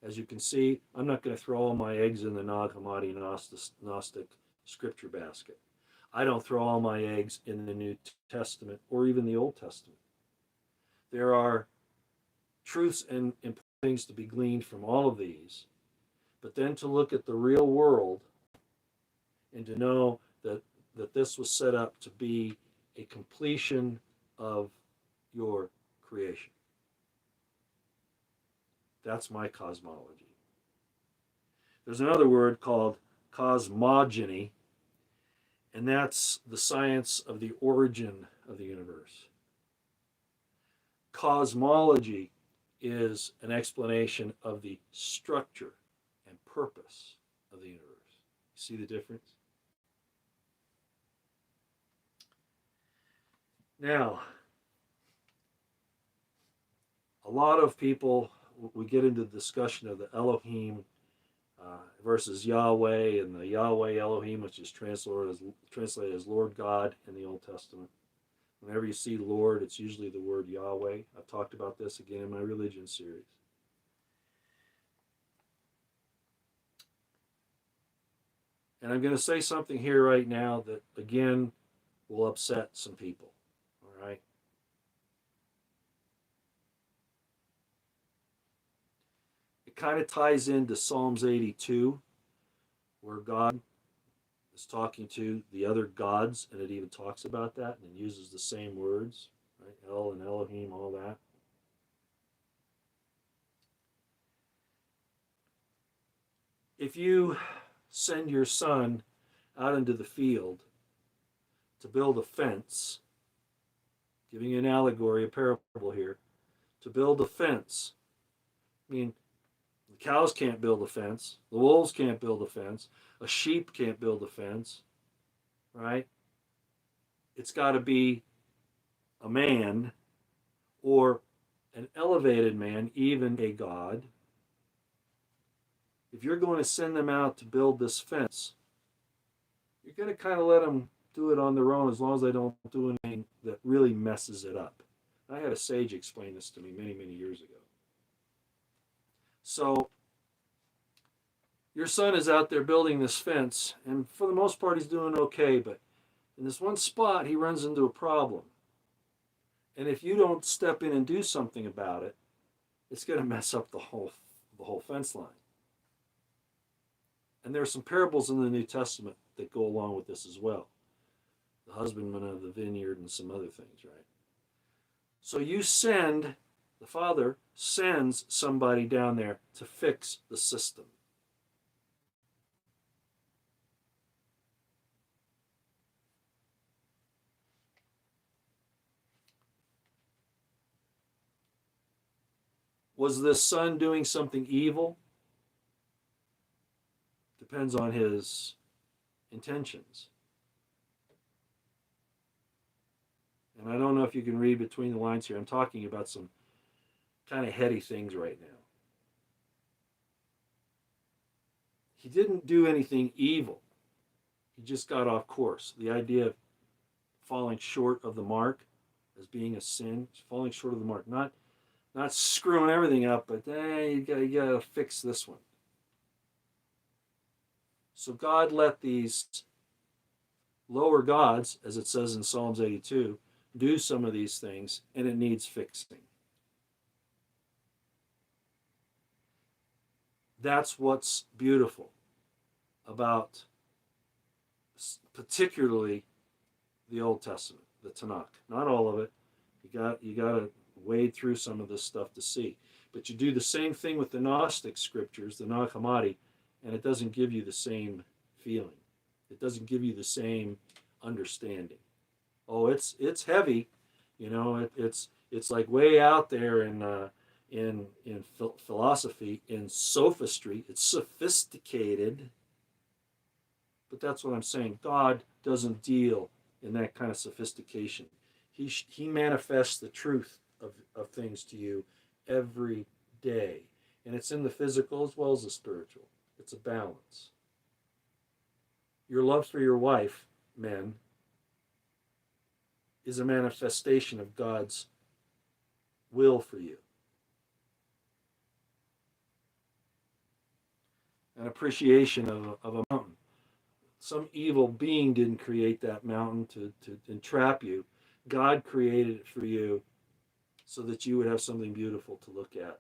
As you can see, I'm not going to throw all my eggs in the Nag Hammadi Gnostic scripture basket. I don't throw all my eggs in the New Testament or even the Old Testament. There are truths and important things to be gleaned from all of these, but then to look at the real world and to know that this was set up to be a completion of your creation. That's my cosmology. There's another word called cosmogony, and that's the science of the origin of the universe. Cosmology is an explanation of the structure and purpose of the universe. See the difference? Now, a lot of people, we get into the discussion of the Elohim versus Yahweh, and the Yahweh Elohim, which is translated as Lord God in the Old Testament. Whenever you see Lord, it's usually the word Yahweh. I've talked about this again in my religion series. And I'm going to say something here right now that, again, will upset some people. All right? It kind of ties into Psalms 82, where God is talking to the other gods, and it even talks about that, and it uses the same words, right? El and Elohim, all that. If you send your son out into the field to build a fence, giving you an allegory, a parable here, to build a fence, I mean, the cows can't build a fence, the wolves can't build a fence, a sheep can't build a fence, right? It's got to be a man or an elevated man, even a god. If you're going to send them out to build this fence, you're going to kind of let them do it on their own as long as they don't do anything that really messes it up. I had a sage explain this to me many, many years ago. So your son is out there building this fence, and for the most part he's doing okay, but in this one spot he runs into a problem. And if you don't step in and do something about it, it's going to mess up the whole fence line. And there are some parables in the New Testament that go along with this as well. The husbandman of the vineyard and some other things, right? So the father sends somebody down there to fix the system. Was this son doing something evil? Depends on his intentions. And I don't know if you can read between the lines here. I'm talking about some kind of heady things right now. He didn't do anything evil. He just got off course. The idea of falling short of the mark as being a sin, falling short of the mark, not screwing everything up, but you gotta fix this one. So God let these lower gods, as it says in Psalms 82, do some of these things, and it needs fixing. That's what's beautiful about particularly the Old Testament, the Tanakh. Not all of it. You got to wade through some of this stuff to see. But you do the same thing with the Gnostic scriptures, the Nag Hammadi, and it doesn't give you the same feeling. It doesn't give you the same understanding. Oh, it's heavy, it's like way out there in philosophy, in sophistry. It's sophisticated, but that's what I'm saying. God doesn't deal in that kind of sophistication. He manifests the truth of things to you every day, and it's in the physical as well as the spiritual. It's a balance. Your love for your wife, men, is a manifestation of God's will for you. An appreciation of a mountain. Some evil being didn't create that mountain to entrap you. God created it for you so that you would have something beautiful to look at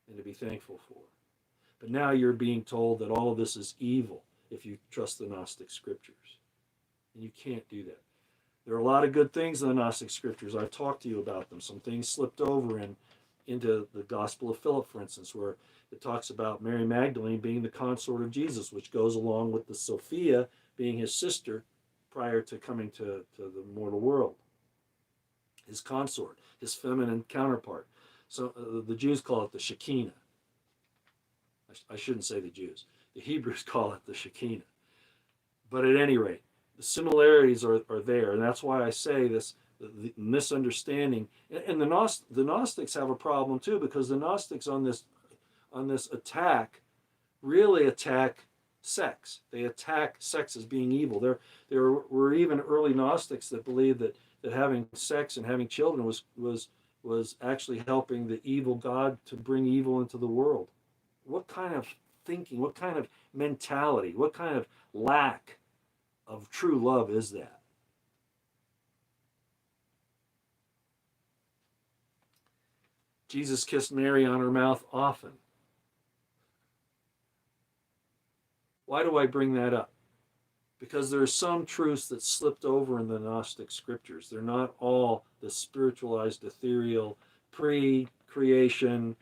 and to be thankful for. But now you're being told that all of this is evil if you trust the Gnostic scriptures. And you can't do that. There are a lot of good things in the Gnostic scriptures. I've talked to you about them. Some things slipped over into the Gospel of Philip, for instance, where it talks about Mary Magdalene being the consort of Jesus, which goes along with the Sophia being his sister prior to coming to the mortal world. His consort, his feminine counterpart. So the Jews call it the Shekinah. I shouldn't say the Jews. The Hebrews call it the Shekinah. But at any rate, the similarities are there, and that's why I say this, the misunderstanding. And the Gnostics have a problem too, because the Gnostics on this attack really attack sex. They attack sex as being evil. There were even early Gnostics that believed that having sex and having children was actually helping the evil God to bring evil into the world. What kind of thinking, what kind of mentality, what kind of lack of true love is that? Jesus kissed Mary on her mouth often. Why do I bring that up? Because there are some truths that slipped over in the Gnostic scriptures. They're not all the spiritualized, ethereal, pre-creation,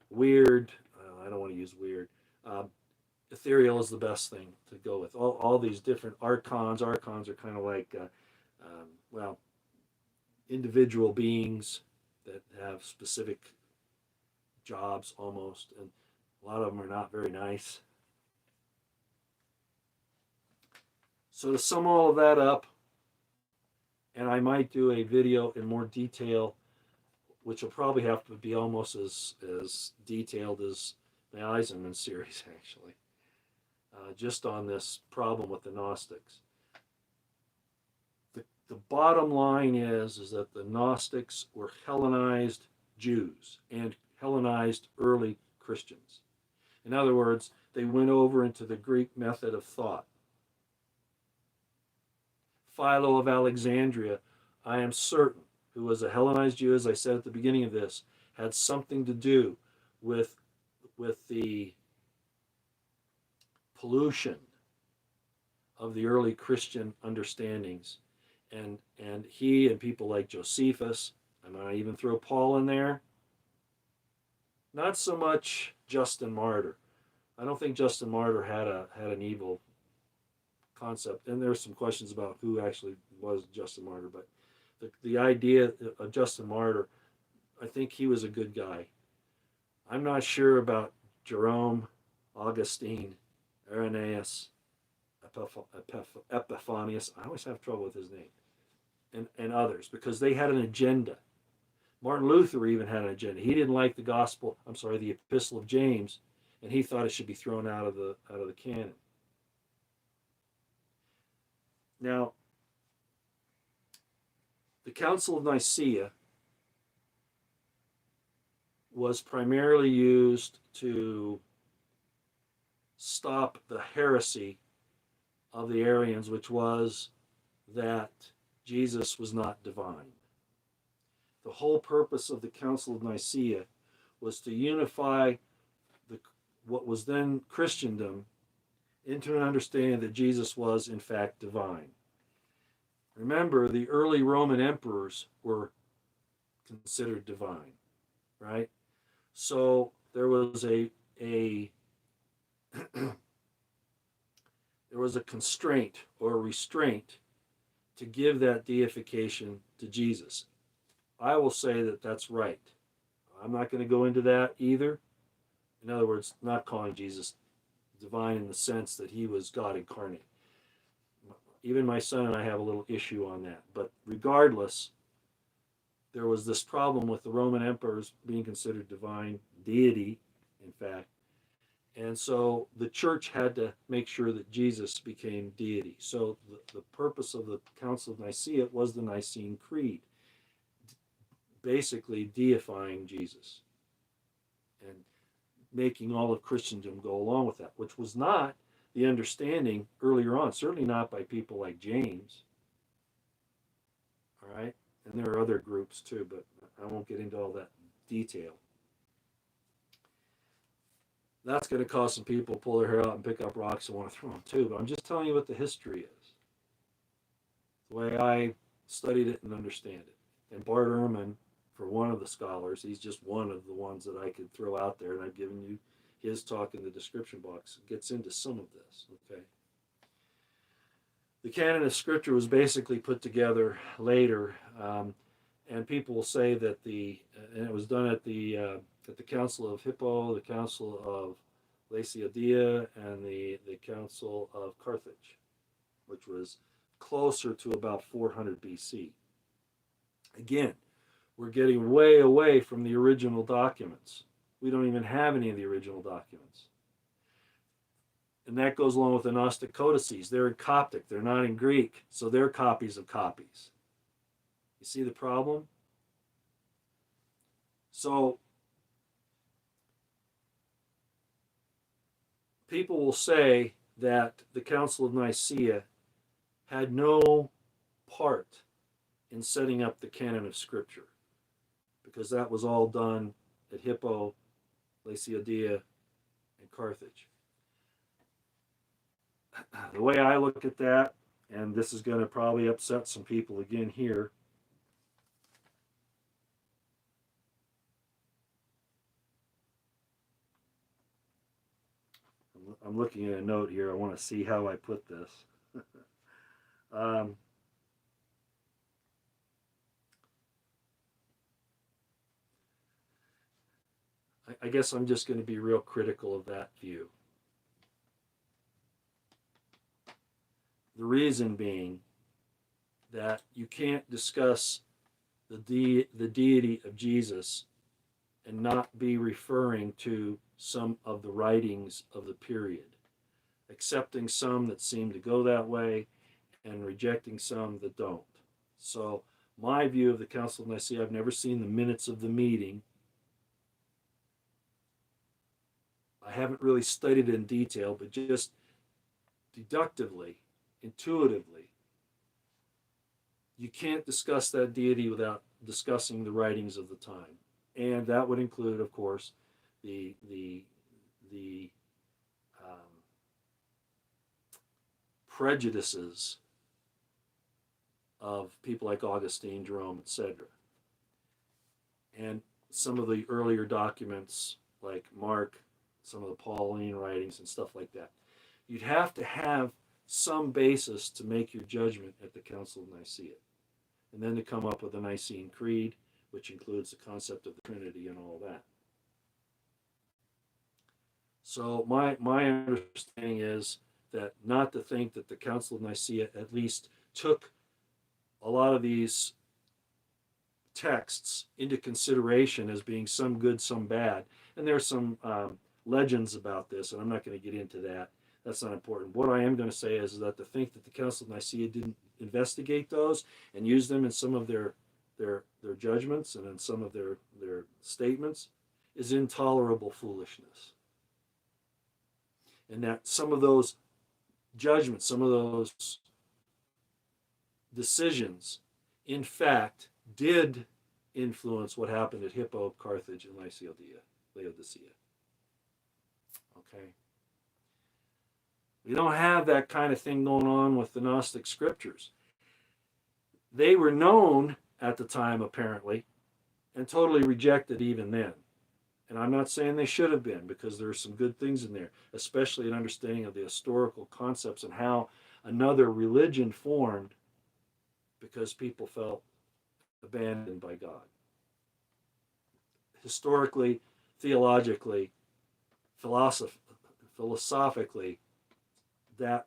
weird. I don't want to use weird. Ethereal is the best thing to go with. All these different archons. Archons are kind of like, individual beings that have specific jobs almost, and a lot of them are not very nice. So to sum all of that up, and I might do a video in more detail, which will probably have to be almost as detailed as the Eisenman series, actually, just on this problem with the Gnostics. The bottom line is that the Gnostics were Hellenized Jews and Hellenized early Christians. In other words, they went over into the Greek method of thought. Philo of Alexandria, I am certain, who was a Hellenized Jew, as I said at the beginning of this, had something to do with the pollution of the early Christian understandings. And he and people like Josephus, I might even throw Paul in there. Not so much Justin Martyr. I don't think Justin Martyr had an evil concept, and there's some questions about who actually was Justin Martyr, but the idea of Justin Martyr, I think he was a good guy. I'm not sure about Jerome, Augustine, Irenaeus, Epiphanius. I always have trouble with his name, and others, because they had an agenda. Martin Luther even had an agenda. He didn't like the Epistle of James, and he thought it should be thrown out of the canon. Now, the Council of Nicaea was primarily used to stop the heresy of the Arians, which was that Jesus was not divine. The whole purpose of the Council of Nicaea was to unify what was then Christendom into an understanding that Jesus was, in fact, divine. Remember, the early Roman emperors were considered divine, right? So there was a there was a constraint or a restraint to give that deification to Jesus. I will say that that's right. I'm not going to go into that either. In other words, not calling Jesus divine in the sense that he was God incarnate. Even my son and I have a little issue on that. But regardless, there was this problem with the Roman emperors being considered divine deity, in fact. And so the church had to make sure that Jesus became deity. So the purpose of the Council of Nicaea was the Nicene Creed, basically deifying Jesus and making all of Christendom go along with that, which was not the understanding earlier on, certainly not by people like James. All right? And there are other groups too, but I won't get into all that detail. That's going to cause some people to pull their hair out and pick up rocks and want to throw them too, but I'm just telling you what the history is, the way I studied it and understand it. And Bart Ehrman, for one of the scholars, he's just one of the ones that I could throw out there, and I've given you his talk in the description box. It gets into some of this, okay? The canon of Scripture was basically put together later, and people will say that and it was done at the Council of Hippo, the Council of Laodicea, and the Council of Carthage, which was closer to about 400 BC. Again, we're getting way away from the original documents. We don't even have any of the original documents. And that goes along with the Gnostic codices. They're in Coptic, they're not in Greek, so they're copies of copies. You see the problem? So people will say that the Council of Nicaea had no part in setting up the canon of Scripture, because that was all done at Hippo, Laodicea, and Carthage. The way I look at that, and this is going to probably upset some people again here, I'm looking at a note here. I want to see how I put this. I guess I'm just going to be real critical of that view. The reason being that you can't discuss the deity of Jesus and not be referring to some of the writings of the period, accepting some that seem to go that way and rejecting some that don't. So my view of the Council of Nicaea, I've never seen the minutes of the meeting. I haven't really studied it in detail, but just deductively, intuitively, you can't discuss that deity without discussing the writings of the time. And that would include, of course, the prejudices of people like Augustine, Jerome, etc. And some of the earlier documents like Mark, some of the Pauline writings and stuff like that. You'd have to have some basis to make your judgment at the Council of Nicaea, and then to come up with a Nicene Creed, which includes the concept of the Trinity and all that. So my understanding is that not to think that the Council of Nicaea at least took a lot of these texts into consideration as being some good, some bad. And there's some legends about this, and I'm not going to get into that. That's not important. What I am going to say is that to think that the Council of Nicaea didn't investigate those and use them in some of their judgments and in some of their statements is intolerable foolishness. And that some of those judgments, some of those decisions, in fact, did influence what happened at Hippo, Carthage, and Laodicea. Okay? We don't have that kind of thing going on with the Gnostic scriptures. They were known at the time, apparently, and totally rejected even then. And I'm not saying they should have been, because there are some good things in there, especially an understanding of the historical concepts and how another religion formed because people felt abandoned by God. Historically, theologically, philosophically, that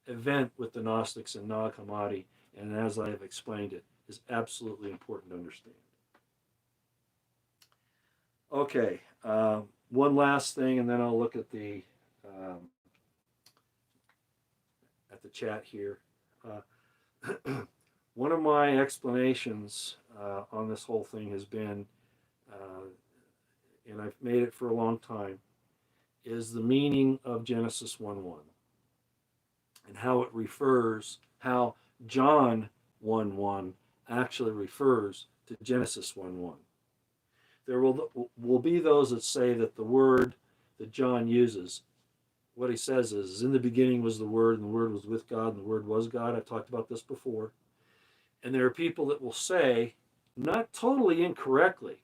event with the Gnostics and Nag Hammadi, and as I have explained it, is absolutely important to understand. Okay, one last thing, and then I'll look at the chat here. One of my explanations on this whole thing has been, and I've made it for a long time, is the meaning of Genesis 1:1 and how it refers, how John 1:1 actually refers to Genesis 1:1. There will be those that say that the word that John uses, what he says is, in the beginning was the Word, and the Word was with God, and the Word was God. I've talked about this before. And there are people that will say, not totally incorrectly,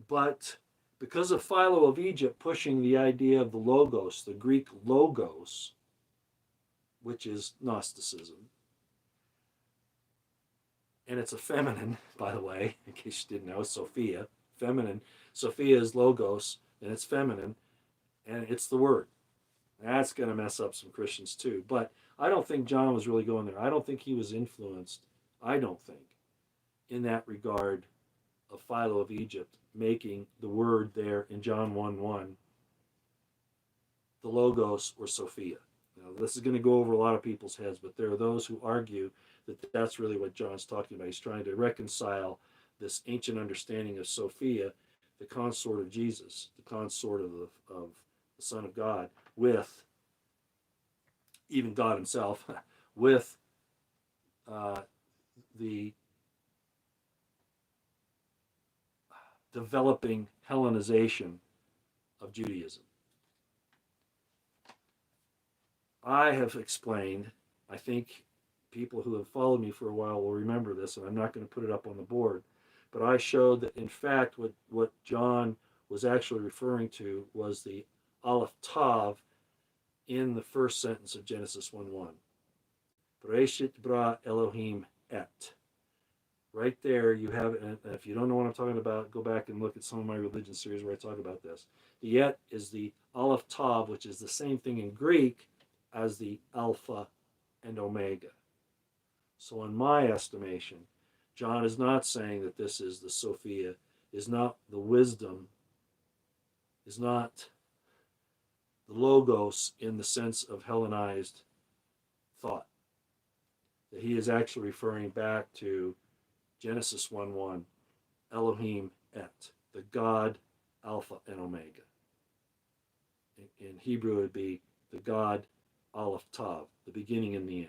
but because of Philo of Egypt pushing the idea of the Logos, the Greek Logos, which is Gnosticism, and it's a feminine, by the way, in case you didn't know, Sophia, feminine. Sophia is Logos, and it's feminine, and it's the Word. That's going to mess up some Christians too. But I don't think John was really going there. I don't think he was influenced, I don't think, in that regard of Philo of Egypt making the word there in John 1:1 the Logos or Sophia. Now, this is going to go over a lot of people's heads, but there are those who argue that that's really what John's talking about. He's trying to reconcile this ancient understanding of Sophia, the consort of Jesus, the consort of the Son of God, with even God himself, with the developing Hellenization of Judaism. I have explained, I think people who have followed me for a while will remember this, and I'm not going to put it up on the board, but I showed that in fact what John was actually referring to was the Aleph Tav in the first sentence of Genesis 1:1. Bereshit bara Elohim et. Right there you have it, and if you don't know what I'm talking about, go back and look at some of my religion series where I talk about this. The et is the Aleph Tav, which is the same thing in Greek as the Alpha and Omega. So in my estimation, John is not saying that this is the Sophia, is not the wisdom, is not the Logos in the sense of Hellenized thought. That he is actually referring back to Genesis 1:1, Elohim et, the God, Alpha and Omega. In Hebrew, it would be the God, Aleph Tav, the beginning and the end.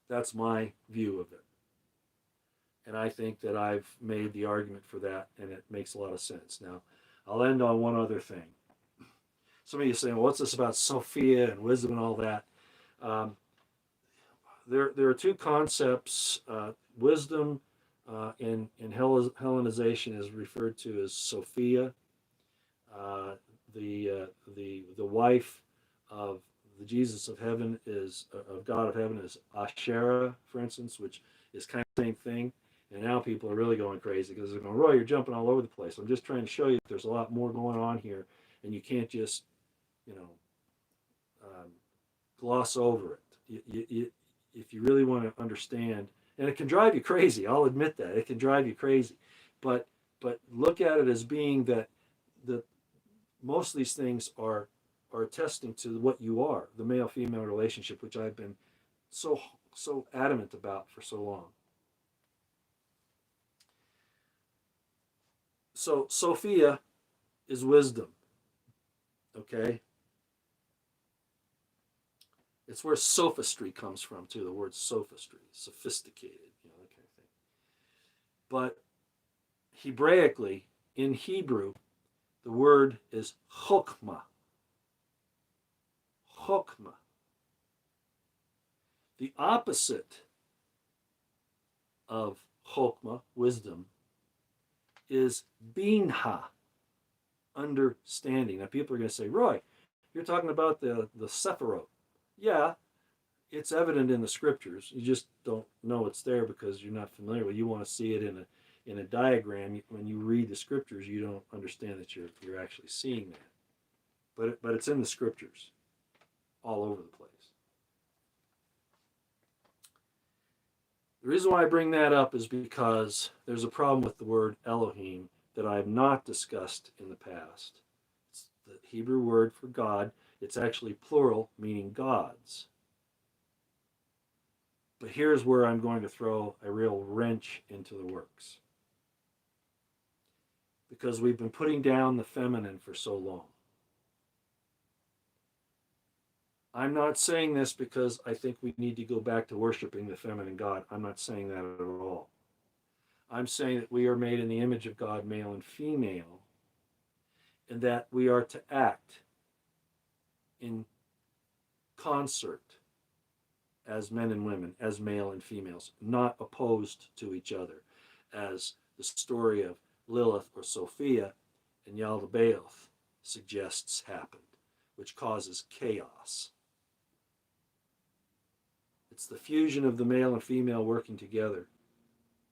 That's my view of it. And I think that I've made the argument for that, and it makes a lot of sense. Now, I'll end on one other thing. Some of you are saying, well, what's this about Sophia and wisdom and all that? There are two concepts. Wisdom in Hellenization is referred to as Sophia. The wife of the Jesus of heaven is of God of heaven is Asherah, for instance, which is kind of the same thing. And now people are really going crazy because they're going, Roy, you're jumping all over the place. I'm just trying to show you that there's a lot more going on here, and you can't just, gloss over it. If you really want to understand, and it can drive you crazy, I'll admit that it can drive you crazy, but look at it as being that most of these things are attesting to what you are, the male-female relationship, which I've been so adamant about for so long. So Sophia is wisdom, okay? It's where sophistry comes from, too, the word sophistry, sophisticated, that kind of thing. But Hebraically, in Hebrew, the word is chokmah. Chokmah. The opposite of chokmah, wisdom, is binha, understanding. Now people are going to say, Roy, you're talking about the Sephiroth. Yeah, it's evident in the scriptures. You just don't know it's there because you're not familiar with it. You want to see it in a diagram. When you read the scriptures, you don't understand that you're actually seeing that. But it's in the scriptures all over the place. The reason why I bring that up is because there's a problem with the word Elohim that I have not discussed in the past. It's the Hebrew word for God. It's actually plural, meaning gods. But here's where I'm going to throw a real wrench into the works. Because we've been putting down the feminine for so long. I'm not saying this because I think we need to go back to worshiping the feminine God. I'm not saying that at all. I'm saying that we are made in the image of God, male and female, and that we are to act in concert as men and women, as male and females, not opposed to each other, as the story of Lilith or Sophia and Yaldabaoth suggests happened, which causes chaos. It's the fusion of the male and female working together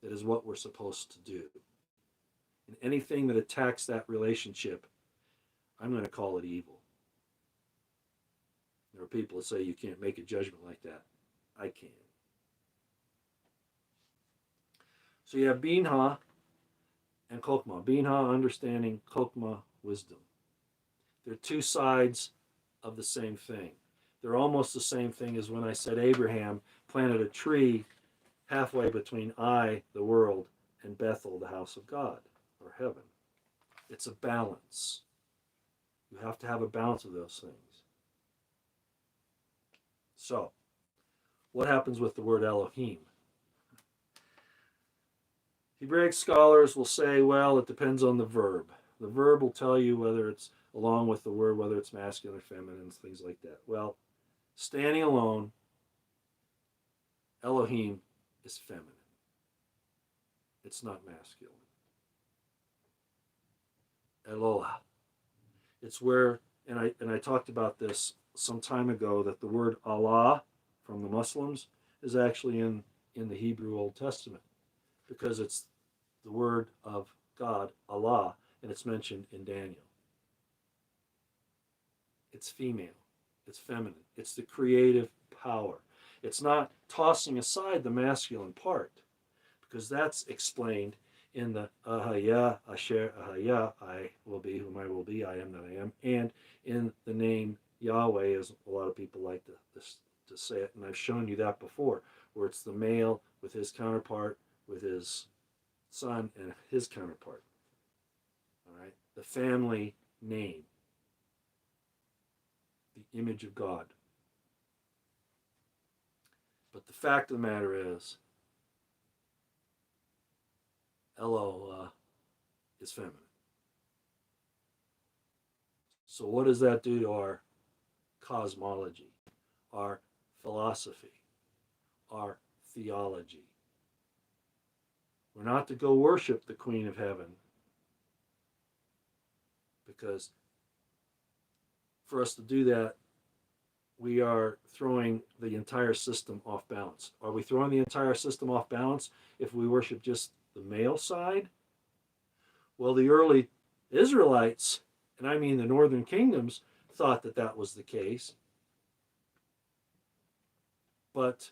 that is what we're supposed to do. And anything that attacks that relationship, I'm going to call it evil. There are people that say you can't make a judgment like that. I can. So you have Binha and Chokmah. Binha, understanding, Chokmah, wisdom. They're two sides of the same thing. They're almost the same thing as when I said Abraham planted a tree halfway between I, the world, and Bethel, the house of God, or heaven. It's a balance. You have to have a balance of those things. So, what happens with the word Elohim? Hebraic scholars will say, well, it depends on the verb. The verb will tell you whether it's along with the word, whether it's masculine or feminine, things like that. Well, standing alone, Elohim is feminine. It's not masculine. Eloah. It's where, and I talked about this some time ago, that the word Allah from the Muslims is actually in the Hebrew Old Testament, because it's the word of God, Allah, and it's mentioned in Daniel. It's female. It's feminine. It's the creative power. It's not tossing aside the masculine part, because that's explained in the Ahaya, Asher Ahaya, I will be whom I will be, I am that I am, and in the name Yahweh, as a lot of people like to say it, and I've shown you that before, where it's the male with his counterpart, with his son and his counterpart. All right, the family name, the image of God. But the fact of the matter is, Eloah is feminine. So what does that do to our cosmology, our philosophy, our theology? We're not to go worship the Queen of Heaven, because for us to do that, we are throwing the entire system off balance. Are we throwing the entire system off balance if we worship just the male side? Well, the early Israelites, and I mean the northern kingdoms, thought that that was the case. But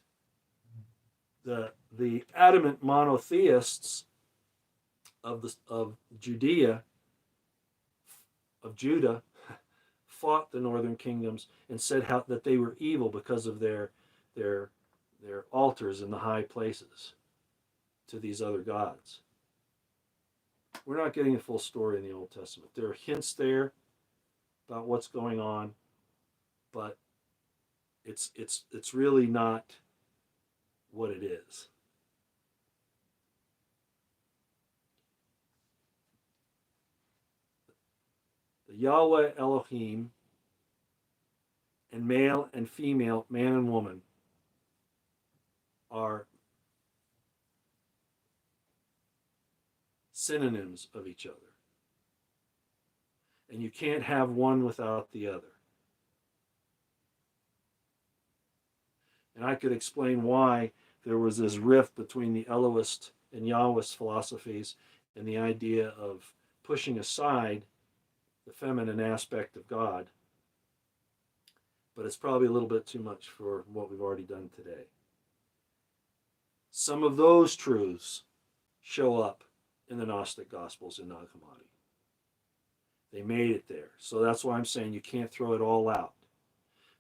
the adamant monotheists of Judea, of Judah, fought the northern kingdoms and said that they were evil because of their altars in the high places to these other gods. We're not getting the full story in the Old Testament. There are hints there about what's going on, but it's really not what it is. The Yahweh Elohim and male and female, man and woman, are synonyms of each other. And you can't have one without the other. And I could explain why there was this rift between the Elohist and Yahwist philosophies and the idea of pushing aside the feminine aspect of God. But it's probably a little bit too much for what we've already done today. Some of those truths show up in the Gnostic Gospels in Nag Hammadi. They made it there. So that's why I'm saying you can't throw it all out.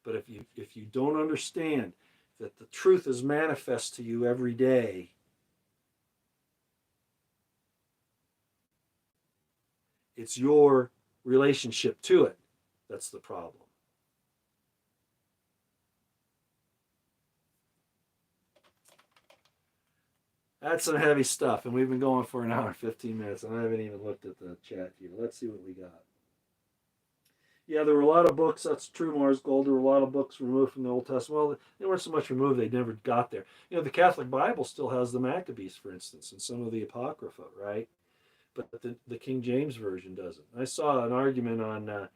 But if you don't understand that the truth is manifest to you every day, it's your relationship to it that's the problem. That's some heavy stuff, and we've been going for an hour and 15 minutes, and I haven't even looked at the chat here. Let's see what we got. Yeah, there were a lot of books, that's true, Mars Gold. There were a lot of books removed from the Old Testament. Well, they weren't so much removed, they never got there. You know, the Catholic Bible still has the Maccabees, for instance, and some of the Apocrypha, right? But the King James Version doesn't. I saw an argument on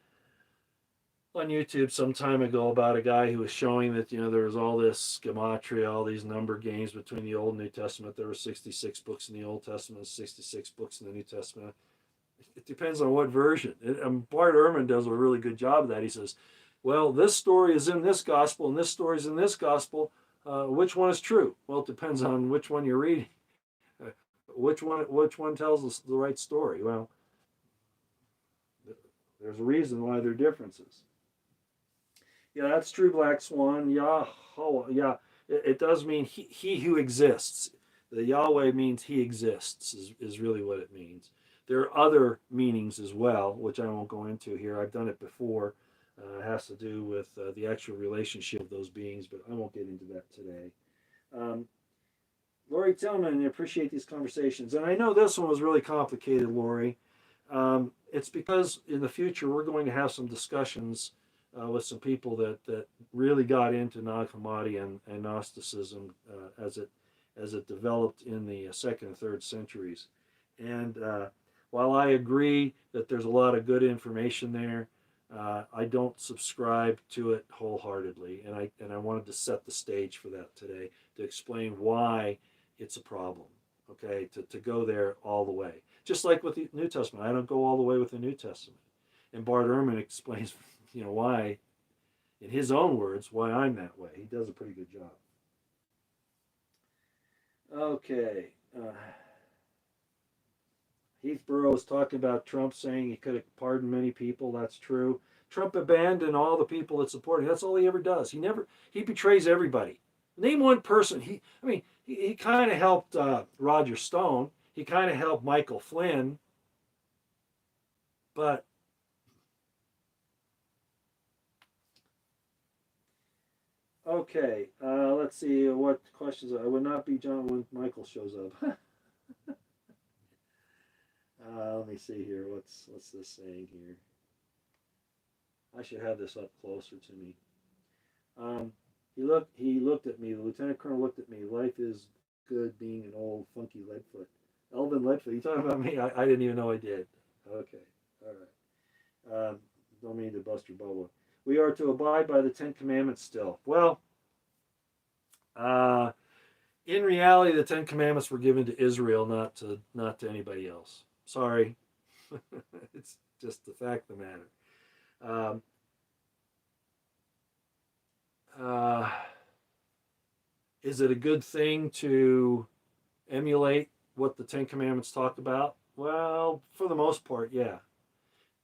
YouTube some time ago about a guy who was showing that, you know, there was all this gematria, all these number games between the Old and New Testament. There were 66 books in the Old Testament, 66 books in the New Testament. It depends on what version. Bart Ehrman does a really good job of that. He says, well, this story is in this gospel and this story is in this gospel. Which one is true? Well, it depends on which one you're reading. Which one tells us the right story? Well, there's a reason why there are differences. Yeah, that's true, Black Swan. Yahweh. Yeah, it does mean he who exists. The Yahweh means he exists, is really what it means. There are other meanings as well, which I won't go into here. I've done it before. It has to do with the actual relationship of those beings, but I won't get into that today. Lori Tillman, I appreciate these conversations. And I know this one was really complicated, Lori. It's because in the future we're going to have some discussions with some people that really got into Nag Hammadi and Gnosticism as it developed in the 2nd and 3rd centuries. And while I agree that there's a lot of good information there, I don't subscribe to it wholeheartedly. And I wanted to set the stage for that today to explain why it's a problem. Okay, to go there all the way. Just like with the New Testament, I don't go all the way with the New Testament. And Bart Ehrman explains, you know, why, in his own words, why I'm that way. He does a pretty good job. Okay. Heath Burrow is talking about Trump saying he could have pardoned many people. That's true. Trump abandoned all the people that support him. That's all he ever does. He betrays everybody. Name one person. He kind of helped Roger Stone. He kind of helped Michael Flynn. But okay, let's see what questions. I would not be John when Michael shows up. Let me see here. What's this saying here? I should have this up closer to me. He looked at me. The lieutenant colonel looked at me. Life is good being an old funky Leadfoot. Elvin Leadfoot. You talking about me? I didn't even know I did. Okay. All right. Don't mean to bust your bubble. We are to abide by the 10 Commandments still. Well, in reality, the 10 Commandments were given to Israel, not to anybody else. Sorry. It's just the fact of the matter. Is it a good thing to emulate what the 10 Commandments talk about? Well, for the most part, yeah.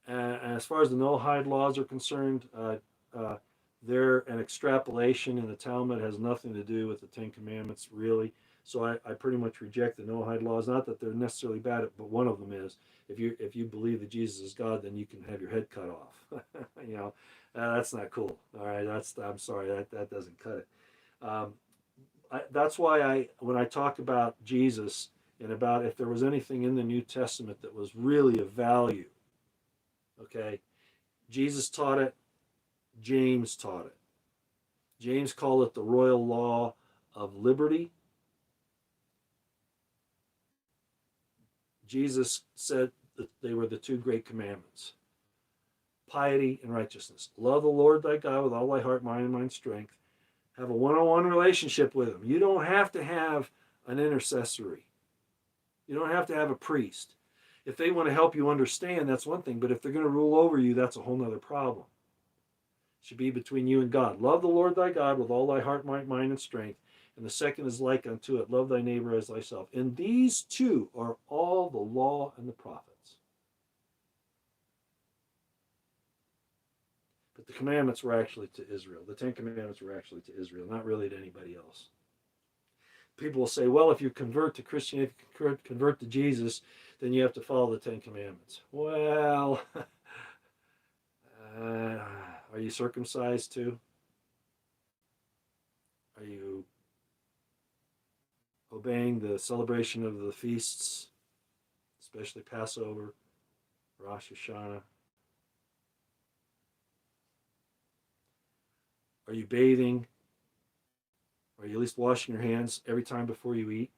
As far as the Noahide laws are concerned, they're an extrapolation in the Talmud. Has nothing to do with the 10 Commandments, really. So I pretty much reject the Noahide laws. Not that they're necessarily bad, but one of them is if you believe that Jesus is God, then you can have your head cut off. You know, that's not cool. All right, I'm sorry, that doesn't cut it. That's why when I talk about Jesus and about if there was anything in the New Testament that was really of value, okay, Jesus taught it, James taught it. James called it the royal law of liberty. Jesus said that they were the two great commandments: piety and righteousness. Love the Lord thy God with all thy heart, mind, and mind strength. Have a one-on-one relationship with him. You don't have to have an intercessory. You don't have to have a priest. If they want to help you understand, that's one thing. But if they're going to rule over you, that's a whole other problem. It should be between you and God. Love the Lord thy God with all thy heart, might, mind, and strength. And the second is like unto it: love thy neighbor as thyself. And these two are all the law and the prophets. But the commandments were actually to Israel. The Ten Commandments were actually to Israel, not really to anybody else. People will say, well, if you convert to Christianity, if you convert to Jesus, then you have to follow the Ten Commandments. Well, are you circumcised too? Are you obeying the celebration of the feasts, especially Passover, Rosh Hashanah? Are you bathing? Are you at least washing your hands every time before you eat?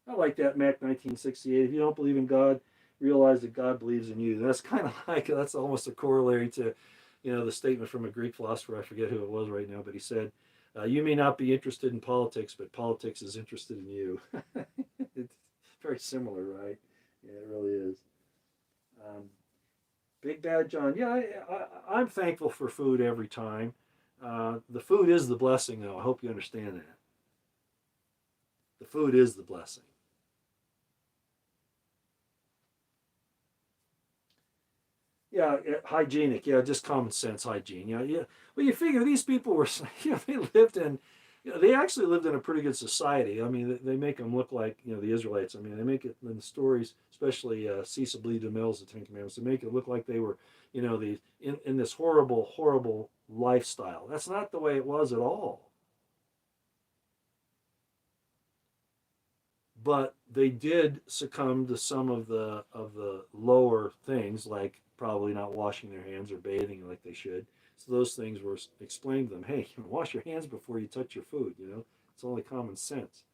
I like that, Mac 1968. If you don't believe in God, realize that God believes in you. That's kind of like, that's almost a corollary to, the statement from a Greek philosopher. I forget who it was right now, but he said, you may not be interested in politics, but politics is interested in you. It's very similar, right? Yeah, it really is. Um, Big Bad John. Yeah, I'm thankful for food every time. The food is the blessing, though. I hope you understand that. The food is the blessing. Yeah, hygienic. Yeah, just common sense hygiene. Yeah, yeah. Well, you figure these people were, they lived in, they actually lived in a pretty good society. I mean, they make them look like, the Israelites. I mean, they make it in the stories, especially Cecil de Mel's The Ten Commandments, they make it look like they were, in this horrible, horrible lifestyle. That's not the way it was at all. But they did succumb to some of the lower things, like probably not washing their hands or bathing like they should. So those things were explained to them. Hey, wash your hands before you touch your food. It's only common sense.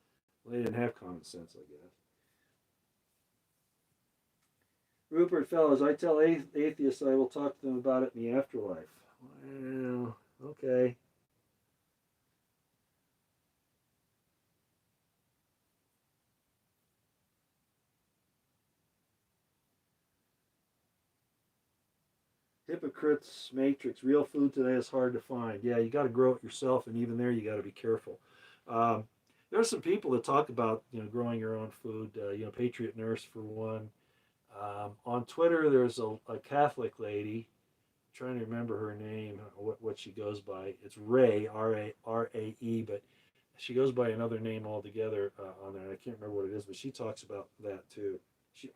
Well, they didn't have common sense, I guess. Rupert Fellows, I tell atheists I will talk to them about it in the afterlife. Well, okay. Hypocrites Matrix. Real food today is hard to find. Yeah, you got to grow it yourself, and even there, you got to be careful. Um, there are some people that talk about growing your own food. Patriot Nurse for one. On Twitter, there's a Catholic lady. I'm trying to remember her name, what she goes by. It's Ray, R-A-E, but she goes by another name altogether on there. I can't remember what it is, but she talks about that too.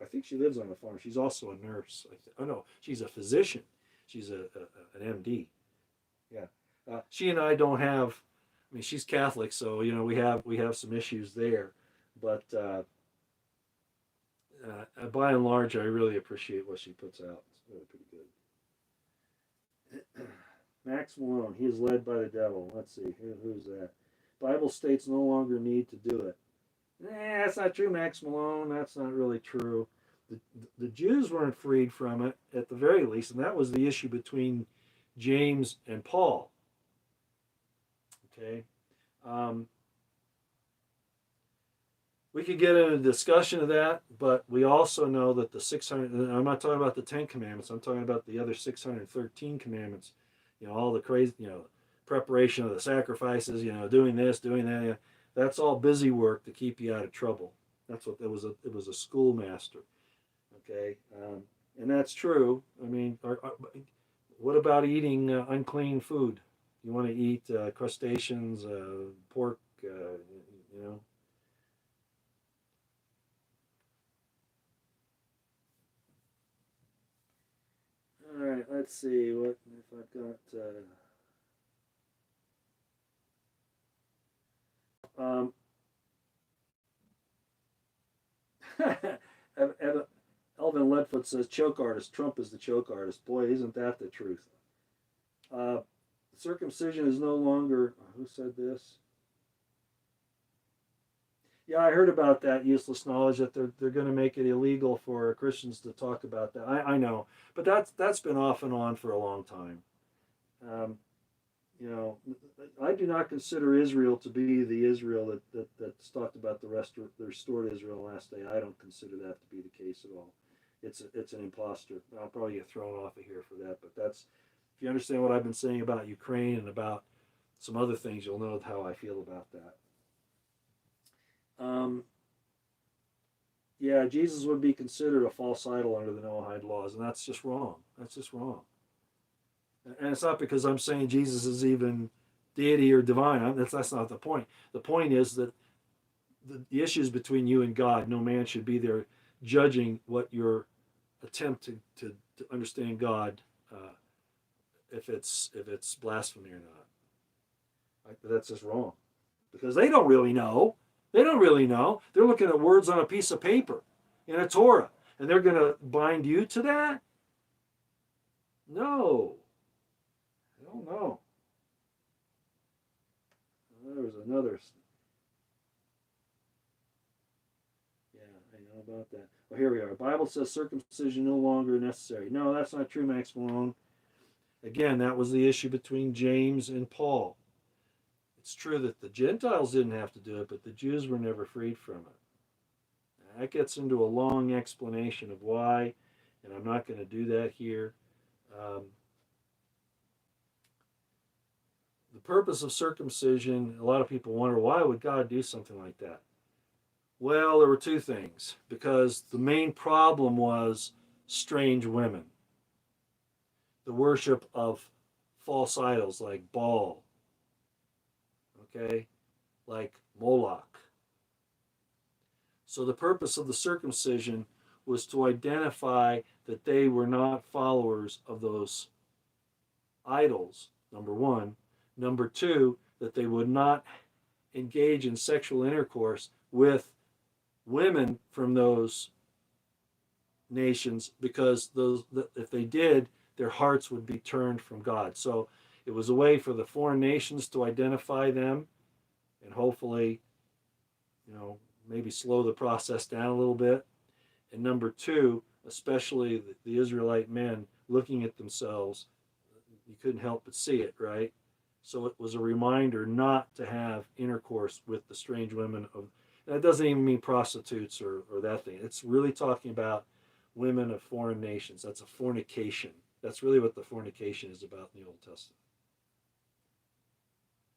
I think she lives on a farm. She's also a nurse. Oh no, she's a physician. She's an MD. Yeah. She and I don't have. I mean, she's Catholic, so we have some issues there, but by and large, I really appreciate what she puts out. It's really pretty good. Max Malone, he is led by the devil. Let's see, who's that? Bible states no longer need to do it. That's not true, Max Malone. That's not really true. The Jews weren't freed from it at the very least, and that was the issue between James and Paul. Okay. Um, we could get into a discussion of that, but we also know that the 600, I'm not talking about the 10 commandments, I'm talking about the other 613 commandments, all the crazy, preparation of the sacrifices, doing this, doing that. That's all busy work to keep you out of trouble. That's what it was. It was a schoolmaster. Okay, and that's true. I mean, what about eating unclean food? You want to eat crustaceans, pork, you know. All right, let's see what if I've got. Elvin Leadfoot says choke artist. Trump is the choke artist. Boy, isn't that the truth? Uh, Circumcision is no longer, who said this? Yeah, I heard about that useless knowledge that they're going to make it illegal for Christians to talk about that. I know, but that's been off and on for a long time. Um, you know, I do not consider Israel to be the Israel that's talked about the restored Israel last day. I don't consider that to be the case at all. It's an imposter. I'll probably get thrown off of here for that, but that's, if you understand what I've been saying about Ukraine and about some other things, you'll know how I feel about that. Um, yeah, Jesus would be considered a false idol under the Noahide laws, and that's just wrong. That's just wrong. And it's not because I'm saying Jesus is even deity or divine. That's not the point. The point is that the issues between you and God, no man should be there judging what your attempt to understand God, if it's blasphemy or not. That's just wrong, because they don't really know. They don't really know. They're looking at words on a piece of paper in a Torah, and they're going to bind you to that? No. I don't know. There was another. Yeah, I know about that. Well, here we are. The Bible says circumcision no longer necessary. No, that's not true, Max Malone. Again, that was the issue between James and Paul. It's true that the Gentiles didn't have to do it, but the Jews were never freed from it. That gets into a long explanation of why, and I'm not going to do that here. The purpose of circumcision, a lot of people wonder, why would God do something like that? Well, there were two things. Because the main problem was strange women, the worship of false idols like Baal, okay, like Moloch. So the purpose of the circumcision was to identify that they were not followers of those idols, number one. Number two, that they would not engage in sexual intercourse with women from those nations, because if they did, their hearts would be turned from God. So it was a way for the foreign nations to identify them and hopefully, maybe slow the process down a little bit. And number two, especially the Israelite men looking at themselves, you couldn't help but see it, right? So it was a reminder not to have intercourse with the strange women of. That doesn't even mean prostitutes or that thing. It's really talking about women of foreign nations. That's a fornication. That's really what the fornication is about in the Old Testament.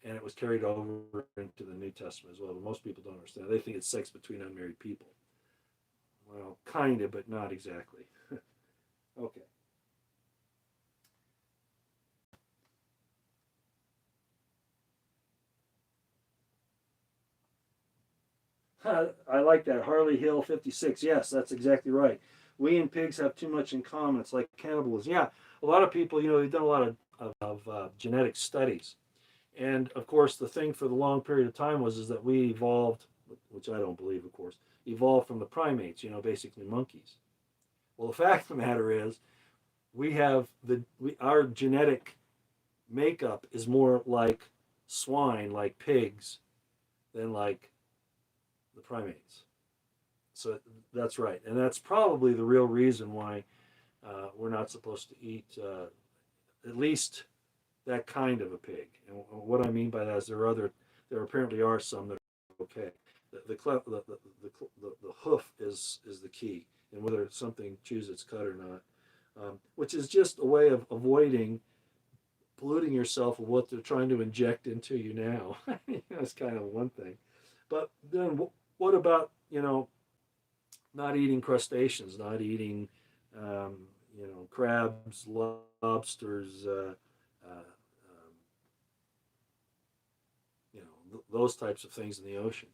And it was carried over into the New Testament as well. But most people don't understand. They think it's sex between unmarried people. Well, kind of, but not exactly. Okay. I like that. Harley Hill 56. Yes, that's exactly right. We and pigs have too much in common. It's like cannibalism. Yeah, a lot of people, they've done a lot of genetic studies. And of course, the thing for the long period of time was that we evolved, which I don't believe, of course, evolved from the primates, basically monkeys. Well, the fact of the matter is, our genetic makeup is more like swine, like pigs, than like the primates. So that's right, and that's probably the real reason why we're not supposed to eat at least that kind of a pig. And what I mean by that is there apparently are some that are okay. The hoof is the key, and whether something chews its cud or not, which is just a way of avoiding polluting yourself with what they're trying to inject into you now. That's kind of one thing. But then what about, not eating crustaceans, not eating, crabs, lobsters, those types of things in the ocean.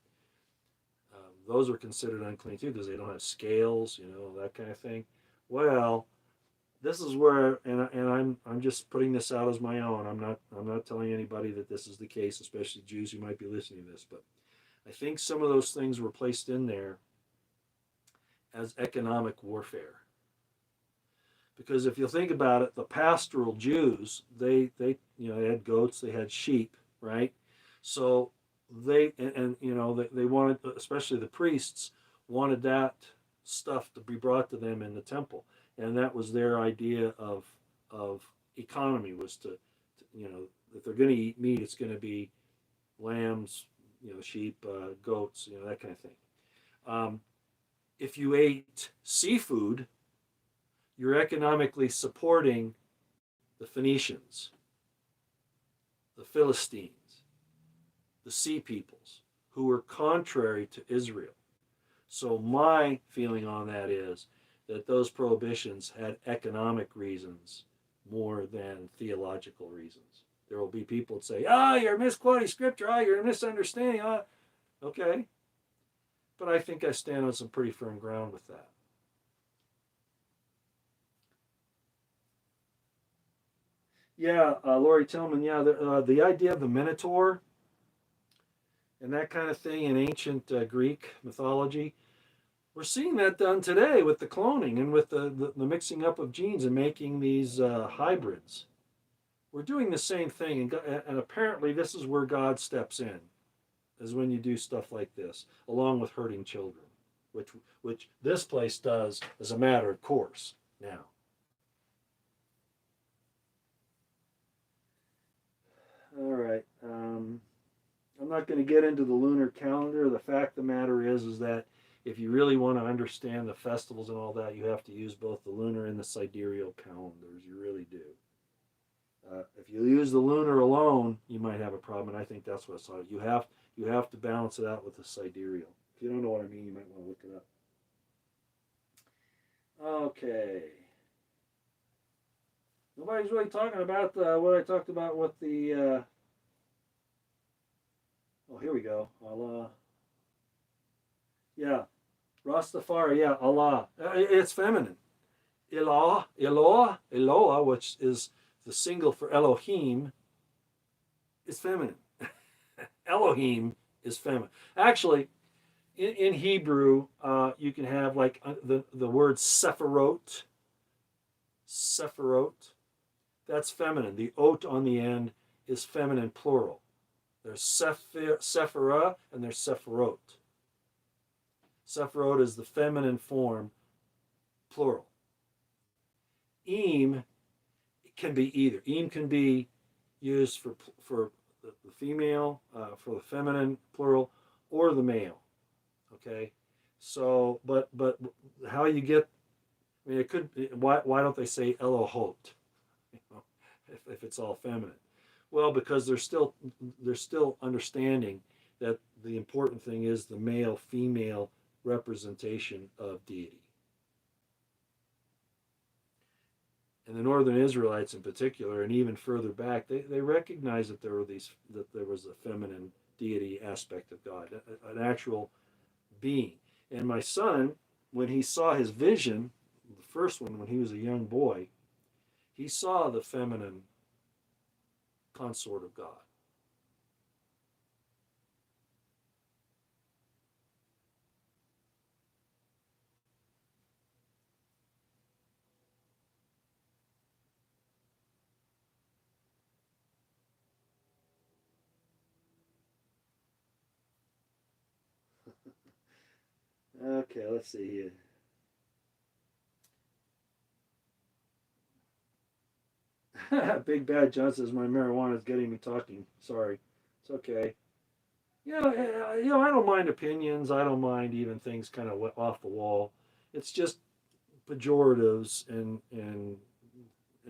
Those are considered unclean too because they don't have scales, that kind of thing. Well, this is where, and I'm just putting this out as my own. I'm not telling anybody that this is the case, especially Jews who might be listening to this. But I think some of those things were placed in there as economic warfare. Because if you think about it, the pastoral Jews, they they had goats, they had sheep, right? So they wanted, especially the priests, wanted that stuff to be brought to them in the temple, and that was their idea of economy, was to if they're going to eat meat, it's going to be lambs, sheep, goats, that kind of thing. If you ate seafood, you're economically supporting the Phoenicians, the Philistines, the sea peoples, who were contrary to Israel. So my feeling on that is that those prohibitions had economic reasons more than theological reasons. There will be people that say, you're misquoting scripture, you're misunderstanding, okay. But I think I stand on some pretty firm ground with that. Yeah, Lori Tillman, yeah, the idea of the Minotaur and that kind of thing in ancient Greek mythology, we're seeing that done today with the cloning and with the mixing up of genes and making these hybrids. We're doing the same thing, and apparently this is where God steps in, is when you do stuff like this, along with hurting children, which this place does as a matter of course now. All right. I'm not going to get into the lunar calendar. The fact of the matter is that if you really want to understand the festivals and all that, you have to use both the lunar and the sidereal calendars. You really do. If you use the lunar alone, you might have a problem, and I think that's what's on it. You have to balance it out with the sidereal. If you don't know what I mean, you might want to look it up. Okay. Nobody's really talking about what I talked about with the. Oh, here we go. Allah. Yeah. Rastafari. Yeah. Allah. It's feminine. Eloah, which is the single for Elohim, is feminine. Elohim is feminine. Actually, in Hebrew, you can have like the word Sephirot. Sephirot. That's feminine. The ot on the end is feminine plural. There's Sephirah and there's Sephirot. Sephirot is the feminine form, plural. Eem can be either. Eem can be used for the female, for the feminine plural, or the male. Okay, so but how you get? I mean, it could. Why don't they say Elohot? If it's all feminine. Well, because they're still understanding that the important thing is the male-female representation of deity. And the Northern Israelites in particular, and even further back, they recognized that there was a feminine deity aspect of God, an actual being. And my son, when he saw his vision, the first one when he was a young boy, he saw the feminine consort of God. Okay, let's see here. Big Bad John says my marijuana is getting me talking. Sorry, it's okay. I don't mind opinions. I don't mind even things kind of off the wall. It's just pejoratives and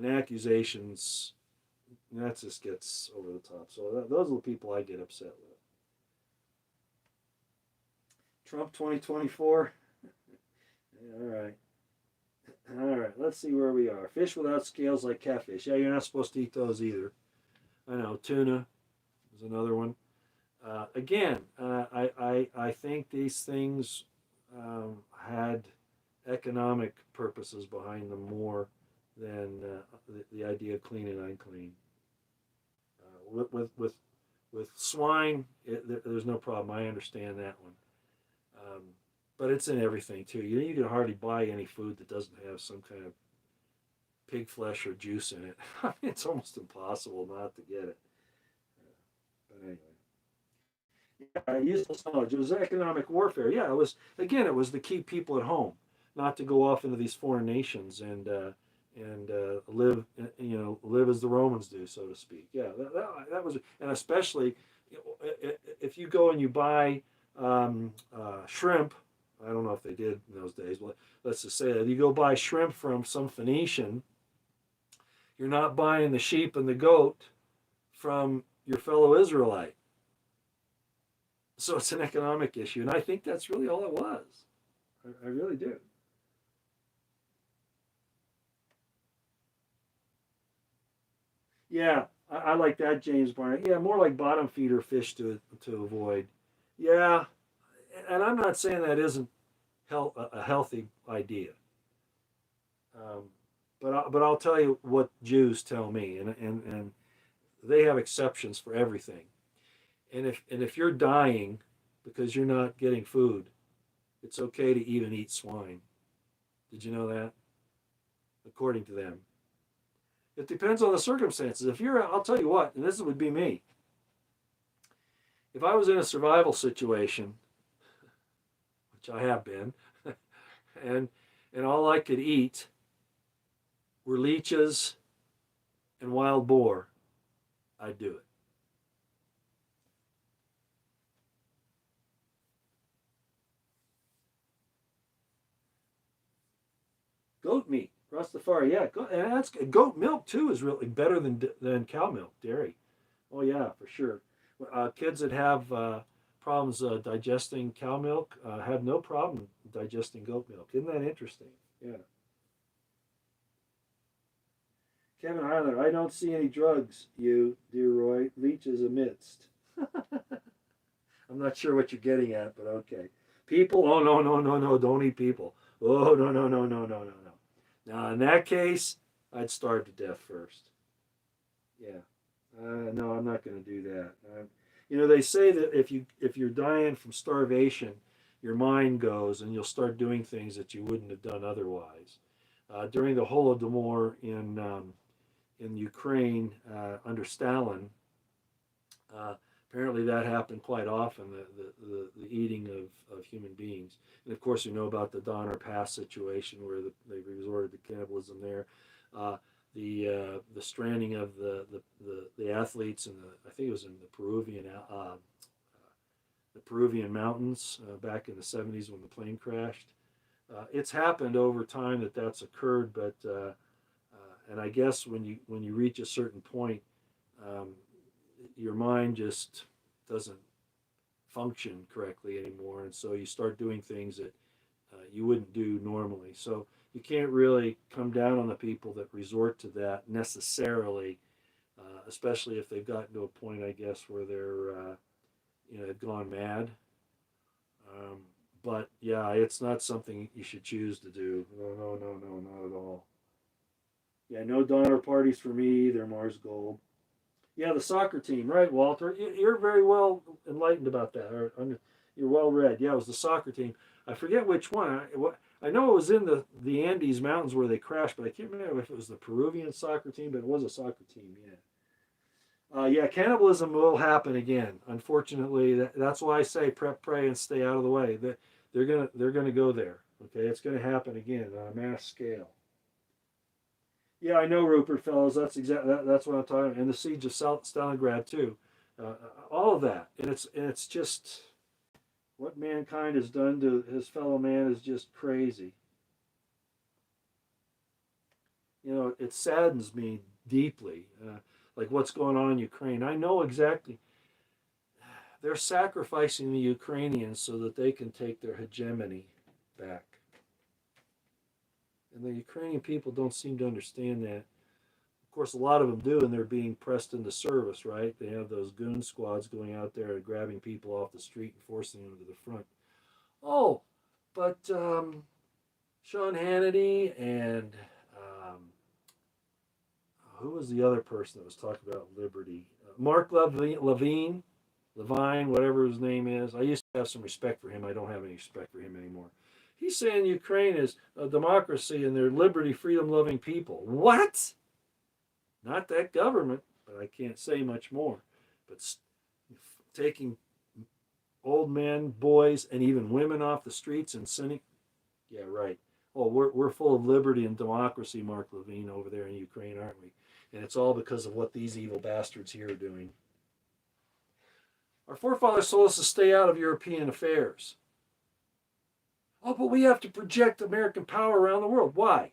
accusations. And that just gets over the top. So those are the people I get upset with. Trump 2024. All right. All right, let's see where we are. Fish without scales like catfish. Yeah, you're not supposed to eat those either. I know. Tuna is another one. Again, I think these things had economic purposes behind them more than the idea of clean and unclean. With swine, there's no problem. I understand that one. But it's in everything too. You can hardly buy any food that doesn't have some kind of pig flesh or juice in it. I mean, it's almost impossible not to get it. But anyway. Yeah, useless knowledge. It was economic warfare. Yeah, it was, again, it was to keep people at home, not to go off into these foreign nations and live, live as the Romans do, so to speak. Yeah, that was, and especially if you go and you buy shrimp. I don't know if they did in those days, but let's just say that you go buy shrimp from some Phoenician, you're not buying the sheep and the goat from your fellow Israelite. So it's an economic issue, and I think that's really all it was. I really do. Yeah, I like that, James Barnett. Yeah, more like bottom feeder fish to avoid. Yeah, and I'm not saying that isn't a healthy idea. Um, but I'll tell you what Jews tell me, and they have exceptions for everything. And if you're dying because you're not getting food, it's okay to even eat swine. Did you know that? According to them, it depends on the circumstances. If you're, I'll tell you what, and this would be me. If I was in a survival situation, which I have been, and all I could eat were leeches and wild boar, I'd do it. Goat meat, Rastafari, yeah, and that's goat milk too is really better than cow milk, dairy. Oh yeah, for sure. Kids that have problems digesting cow milk have no problem digesting goat milk. Isn't that interesting? Yeah. Kevin Hyler, I don't see any drugs, you, dear Roy. Leeches amidst. I'm not sure what you're getting at, but okay. People? Oh, no, no, no, no. Don't eat people. Oh, no, no, no, no, no, no, no. Now, in that case, I'd starve to death first. Yeah. No, I'm not going to do that. They say that if you're dying from starvation, your mind goes and you'll start doing things that you wouldn't have done otherwise. During the Holodomor in Ukraine under Stalin, uh, apparently that happened quite often, the eating of human beings. And of course, you know about the Donner Pass situation where they resorted to cannibalism there. Uh, the stranding of the athletes in I think it was in the Peruvian mountains back in the 70s when the plane crashed. It's happened over time that's occurred, but and I guess when you reach a certain point, um, your mind just doesn't function correctly anymore, and so you start doing things that you wouldn't do normally. So you can't really come down on the people that resort to that necessarily, especially if they've gotten to a point, I guess, where they're gone mad. Um, but yeah, it's not something you should choose to do. No, no, no, no, not at all. Yeah, no Donner parties for me either, Mars Gold. Yeah, the soccer team, right, Walter? You're very well enlightened about that. You're well read. Yeah, it was the soccer team. I forget which one. I know it was in the Andes Mountains where they crashed, but I can't remember if it was the Peruvian soccer team, but it was a soccer team, yeah. Yeah, cannibalism will happen again. Unfortunately, that's why I say prep, pray, and stay out of the way. They're gonna go there. Okay, it's gonna happen again on a mass scale. Yeah, I know, Rupert, fellows. That's what I'm talking about. And the siege of Stalingrad too, all of that, and it's just what mankind has done to his fellow man is just crazy. It saddens me deeply, like what's going on in Ukraine. I know exactly. They're sacrificing the Ukrainians so that they can take their hegemony back, and the Ukrainian people don't seem to understand that. Of course, a lot of them do, and they're being pressed into service, right? They have those goon squads going out there and grabbing people off the street and forcing them to the front. Oh, but Sean Hannity and who was the other person that was talking about liberty? Mark Levine, whatever his name is. I used to have some respect for him. I don't have any respect for him anymore. He's saying Ukraine is a democracy and they're liberty, freedom loving people. What? Not that government, but I can't say much more. But taking old men, boys, and even women off the streets and sending. Yeah, right. Oh, we're full of liberty and democracy, Mark Levine, over there in Ukraine, aren't we? And it's all because of what these evil bastards here are doing. Our forefathers told us to stay out of European affairs. Oh, but we have to project American power around the world. Why?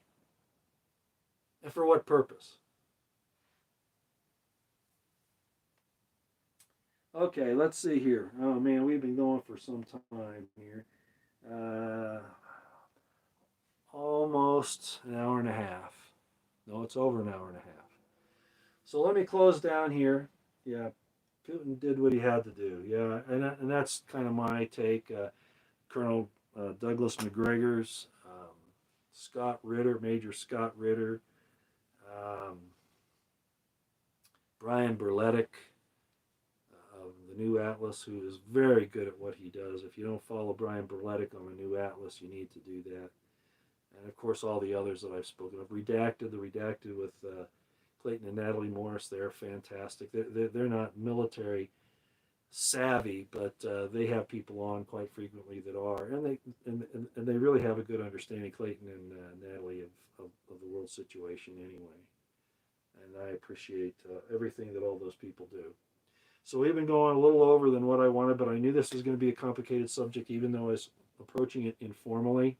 And for what purpose? Okay, let's see here. Oh man, we've been going for some time here. Almost an hour and a half. No, it's over an hour and a half. So let me close down here. Yeah, Putin did what he had to do. Yeah, and that's kind of my take. Colonel Douglas McGregor's, Scott Ritter, Major Scott Ritter, um, Brian Berletic of the New Atlas, who is very good at what he does. If you don't follow Brian Berletic on the New Atlas, you need to do that. And of course, all the others that I've spoken of. Redacted, the Redacted with Clayton and Natalie Morris, they're fantastic. They're not military savvy, but they have people on quite frequently that are, and they really have a good understanding, Clayton and Natalie, of the world situation anyway. And I appreciate everything that all those people do. So we've been going a little over than what I wanted, but I knew this was going to be a complicated subject, even though I was approaching it informally.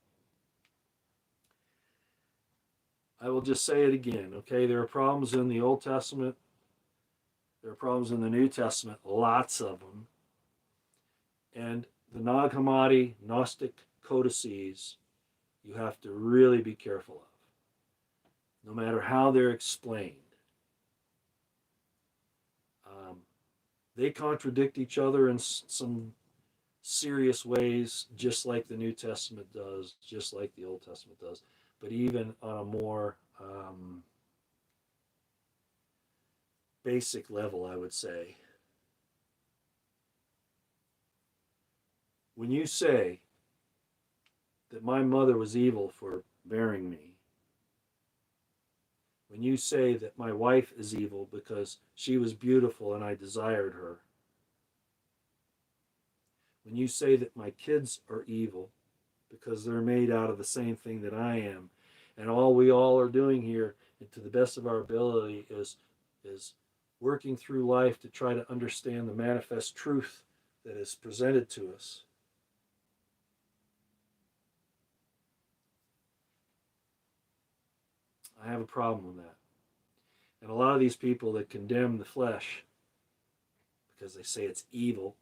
I will just say it again, okay? There are problems in the Old Testament. There are problems in the New Testament, lots of them. And the Nag Hammadi Gnostic codices, you have to really be careful of, no matter how they're explained. They contradict each other in some serious ways, just like the New Testament does, just like the Old Testament does, but even on a more basic level, I would say. When you say that my mother was evil for bearing me, when you say that my wife is evil because she was beautiful and I desired her, when you say that my kids are evil because they're made out of the same thing that I am, and all we all are doing here, and to the best of our ability, is working through life to try to understand the manifest truth that is presented to us. I have a problem with that. And a lot of these people that condemn the flesh because they say it's evil,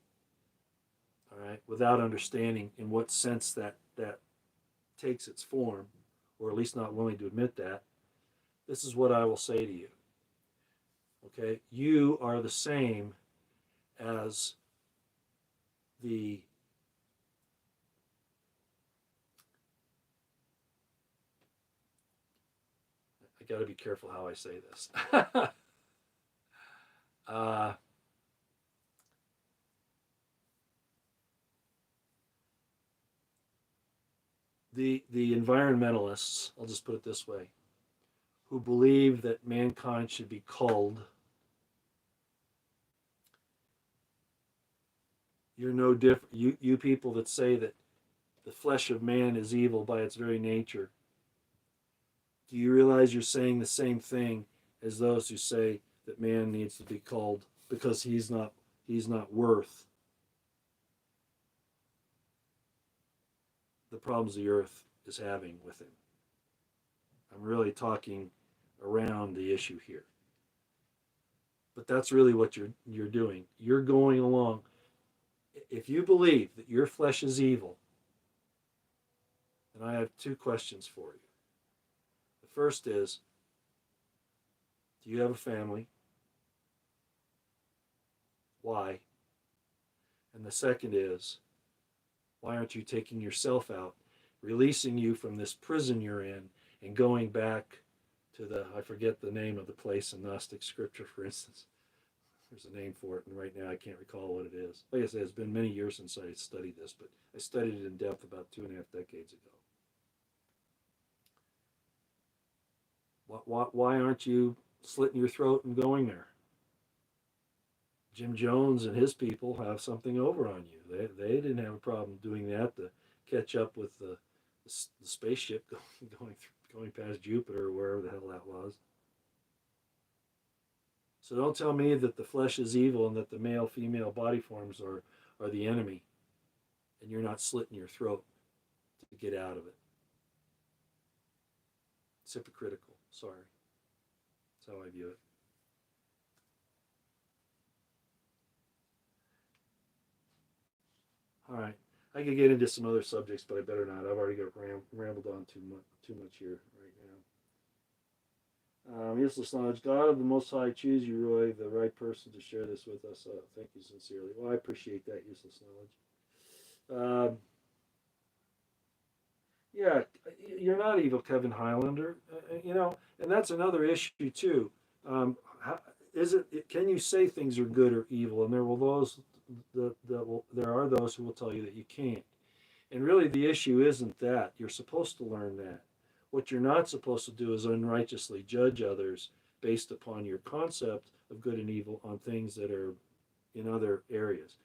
all right, without understanding in what sense that takes its form, or at least not willing to admit that, this is what I will say to you. Okay, you are the same as the I got to be careful how I say this. The environmentalists, I'll just put it this way, who believe that mankind should be culled, you're no different. You people that say that the flesh of man is evil by its very nature, do you realize you're saying the same thing as those who say that man needs to be culled because he's not worth the problems the earth is having with him? I'm really talking around the issue here. But that's really what you're doing. You're going along. If you believe that your flesh is evil, then I have two questions for you. The first is, do you have a family? Why? And the second is, why aren't you taking yourself out, releasing you from this prison you're in, and going back to I forget the name of the place in Gnostic scripture, for instance. There's a name for it, and right now I can't recall what it is. Like I said, it's been many years since I studied this, but I studied it in depth about 2.5 decades ago. Why aren't you slitting your throat and going there? Jim Jones and his people have something over on you. They didn't have a problem doing that to catch up with the spaceship going past Jupiter or wherever the hell that was. So don't tell me that the flesh is evil and that the male female body forms are the enemy, and you're not slitting your throat to get out of it. It's hypocritical. Sorry. That's how I view it. All right. I could get into some other subjects, but I better not. I've already got rambled on too much here right now. Useless knowledge. God of the Most High, choose you, Roy, the right person to share this with us. Thank you sincerely. Well, I appreciate that, useless knowledge. Yeah, you're not evil, Kevin Highlander. And that's another issue too. How, is it? Can you say things are good or evil? And there are those who will tell you that you can't. And really, the issue isn't that. You're supposed to learn that. What you're not supposed to do is unrighteously judge others based upon your concept of good and evil on things that are in other areas.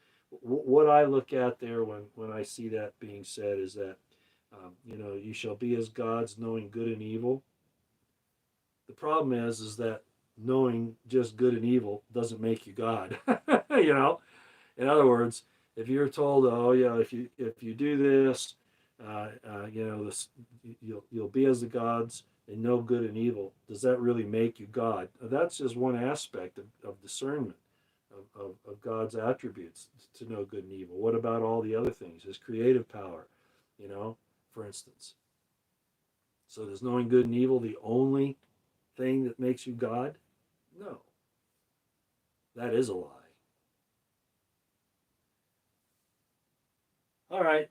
What I look at there when I see that being said is that, you shall be as gods, knowing good and evil. The problem is that knowing just good and evil doesn't make you God. you know, in other words, if you're told, oh yeah, if you do this, this you'll be as the gods and know good and evil. Does that really make you God? That's just one aspect of discernment of God's attributes to know good and evil. What about all the other things? His creative power, for instance. So is knowing good and evil the only thing that makes you God? No, that is a lie. All right.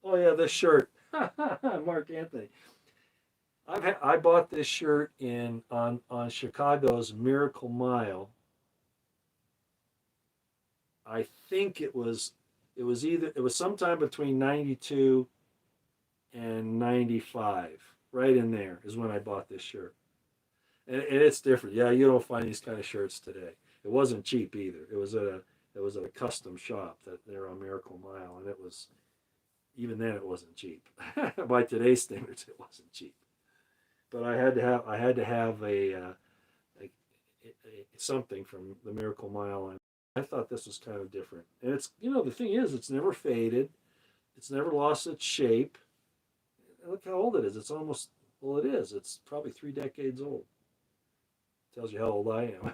Oh yeah, this shirt, Mark Anthony. I bought this shirt in on Chicago's Miracle Mile. I think it was sometime between 92 and 95. Right in there is when I bought this shirt. And it's different. Yeah, you don't find these kind of shirts today. It wasn't cheap either. It was at a custom shop that they're on Miracle Mile, and it was, even then it wasn't cheap. By today's standards, it wasn't cheap. But I had to have something from the Miracle Mile, and I thought this was kind of different. And it's, the thing is, it's never faded, it's never lost its shape. And look how old it is. It's almost, well, it is. It's probably 3 decades old. Tells you how old I am.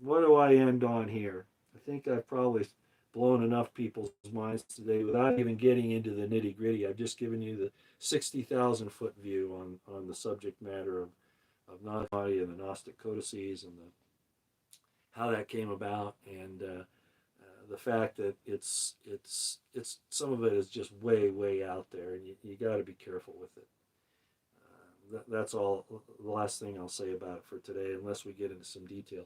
What do I end on here? I think I've probably blown enough people's minds today without even getting into the nitty gritty. I've just given you the 60,000-foot view on the subject matter of Nag Hammadi and the Gnostic codices and how that came about, and the fact that it's some of it is just way out there, and you got to be careful with it. That's all. The last thing I'll say about it for today, unless we get into some detail.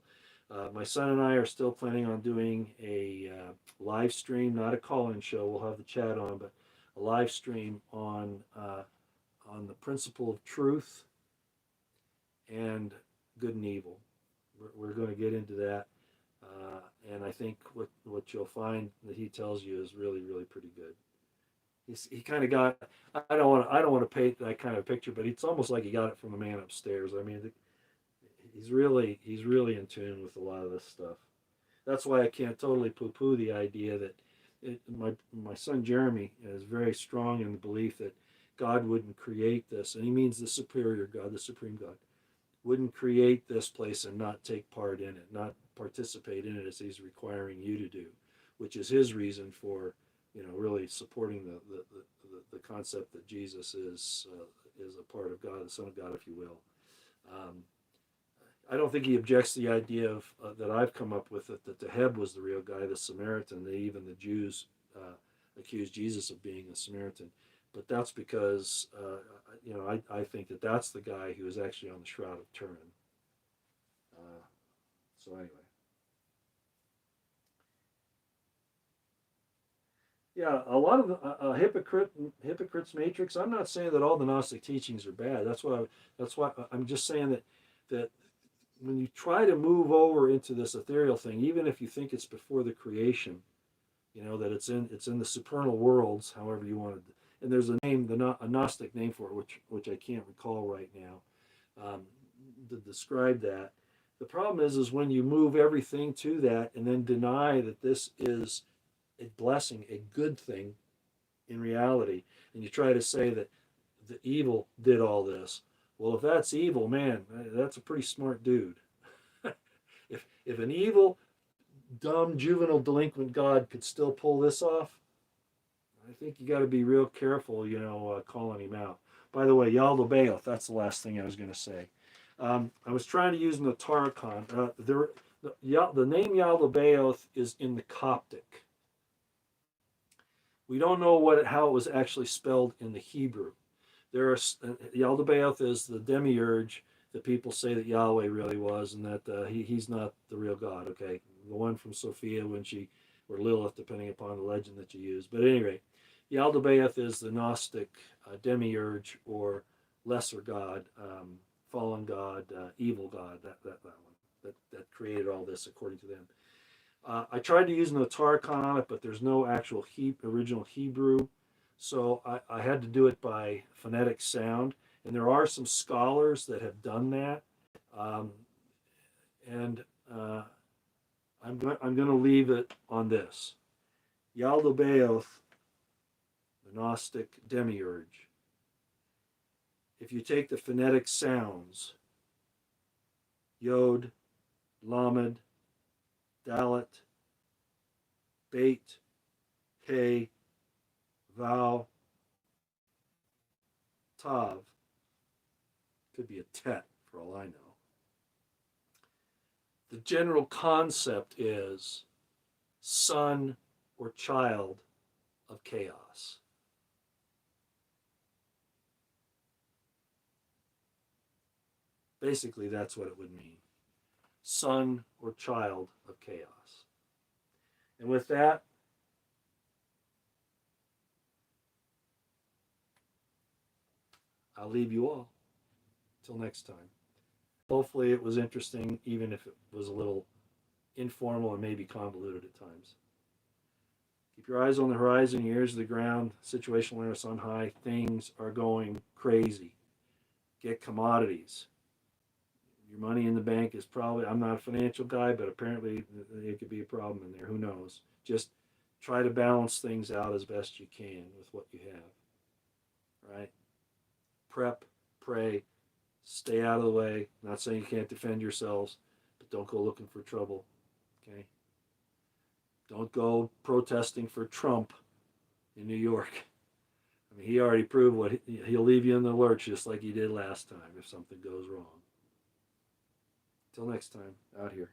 My son and I are still planning on doing a live stream, not a call-in show. We'll have the chat on, but a live stream on the principle of truth and good and evil. We're going to get into that, and I think what you'll find that he tells you is really pretty good. He kind of got. I don't want to paint that kind of picture, but it's almost like he got it from the man upstairs. I mean, he's really in tune with a lot of this stuff. That's why I can't totally poo-poo the idea that my son Jeremy is very strong in the belief that God wouldn't create this, and he means the superior God, the supreme God, wouldn't create this place and not take part in it, not participate in it as he's requiring you to do, which is his reason for really supporting the concept that Jesus is a part of God, the Son of God, if you will. I don't think he objects to the idea of that I've come up with that the Heb was the real guy, the Samaritan. That even the Jews accused Jesus of being a Samaritan, but that's because I think that that's the guy who was actually on the Shroud of Turin. So anyway. Yeah, a lot of the hypocrite's matrix. I'm not saying that all the Gnostic teachings are bad. That's why I'm just saying that when you try to move over into this ethereal thing, even if you think it's before the creation, that it's in the supernal worlds, however you want to. And there's a name, a Gnostic name for it, which I can't recall right now, to describe that. The problem is when you move everything to that and then deny that this is a blessing, a good thing in reality, and you try to say that the evil did all this. Well, if that's evil, man, that's a pretty smart dude. if an evil, dumb, juvenile, delinquent God could still pull this off, I think you got to be real careful, calling him out. By the way, Yaldabaoth, that's the last thing I was going to say. I was trying to use Notarchon. The name Yaldabaoth is in the Coptic. We don't know how it was actually spelled in the Hebrew. Yaldabaoth is the demiurge that people say that Yahweh really was, and that he's not the real God. Okay, the one from Sophia or Lilith, depending upon the legend that you use. But at any rate, Yaldabaoth is the Gnostic demiurge or lesser god, fallen god, evil god. That one that created all this according to them. I tried to use Notarchon on it, but there's no actual original Hebrew, so I had to do it by phonetic sound. And there are some scholars that have done that, and I'm going to leave it on this: Yaldabaoth, the Gnostic demiurge. If you take the phonetic sounds, Yod, Lamed, Dalet, Beit, He, Vav, Tav, could be a Tet for all I know. The general concept is son or child of chaos. Basically, that's what it would mean. Son or child of chaos. And with that, I'll leave you all. Till next time. Hopefully it was interesting, even if it was a little informal and maybe convoluted at times. Keep your eyes on the horizon, your ears to the ground, situational awareness on high. Things are going crazy. Get commodities. Your money in the bank is probably, I'm not a financial guy, but apparently it could be a problem in there. Who knows? Just try to balance things out as best you can with what you have. Right? Prep, pray, stay out of the way. Not saying you can't defend yourselves, but don't go looking for trouble. Okay? Don't go protesting for Trump in New York. I mean, he already proved he'll leave you in the lurch just like he did last time if something goes wrong. Till next time, out here.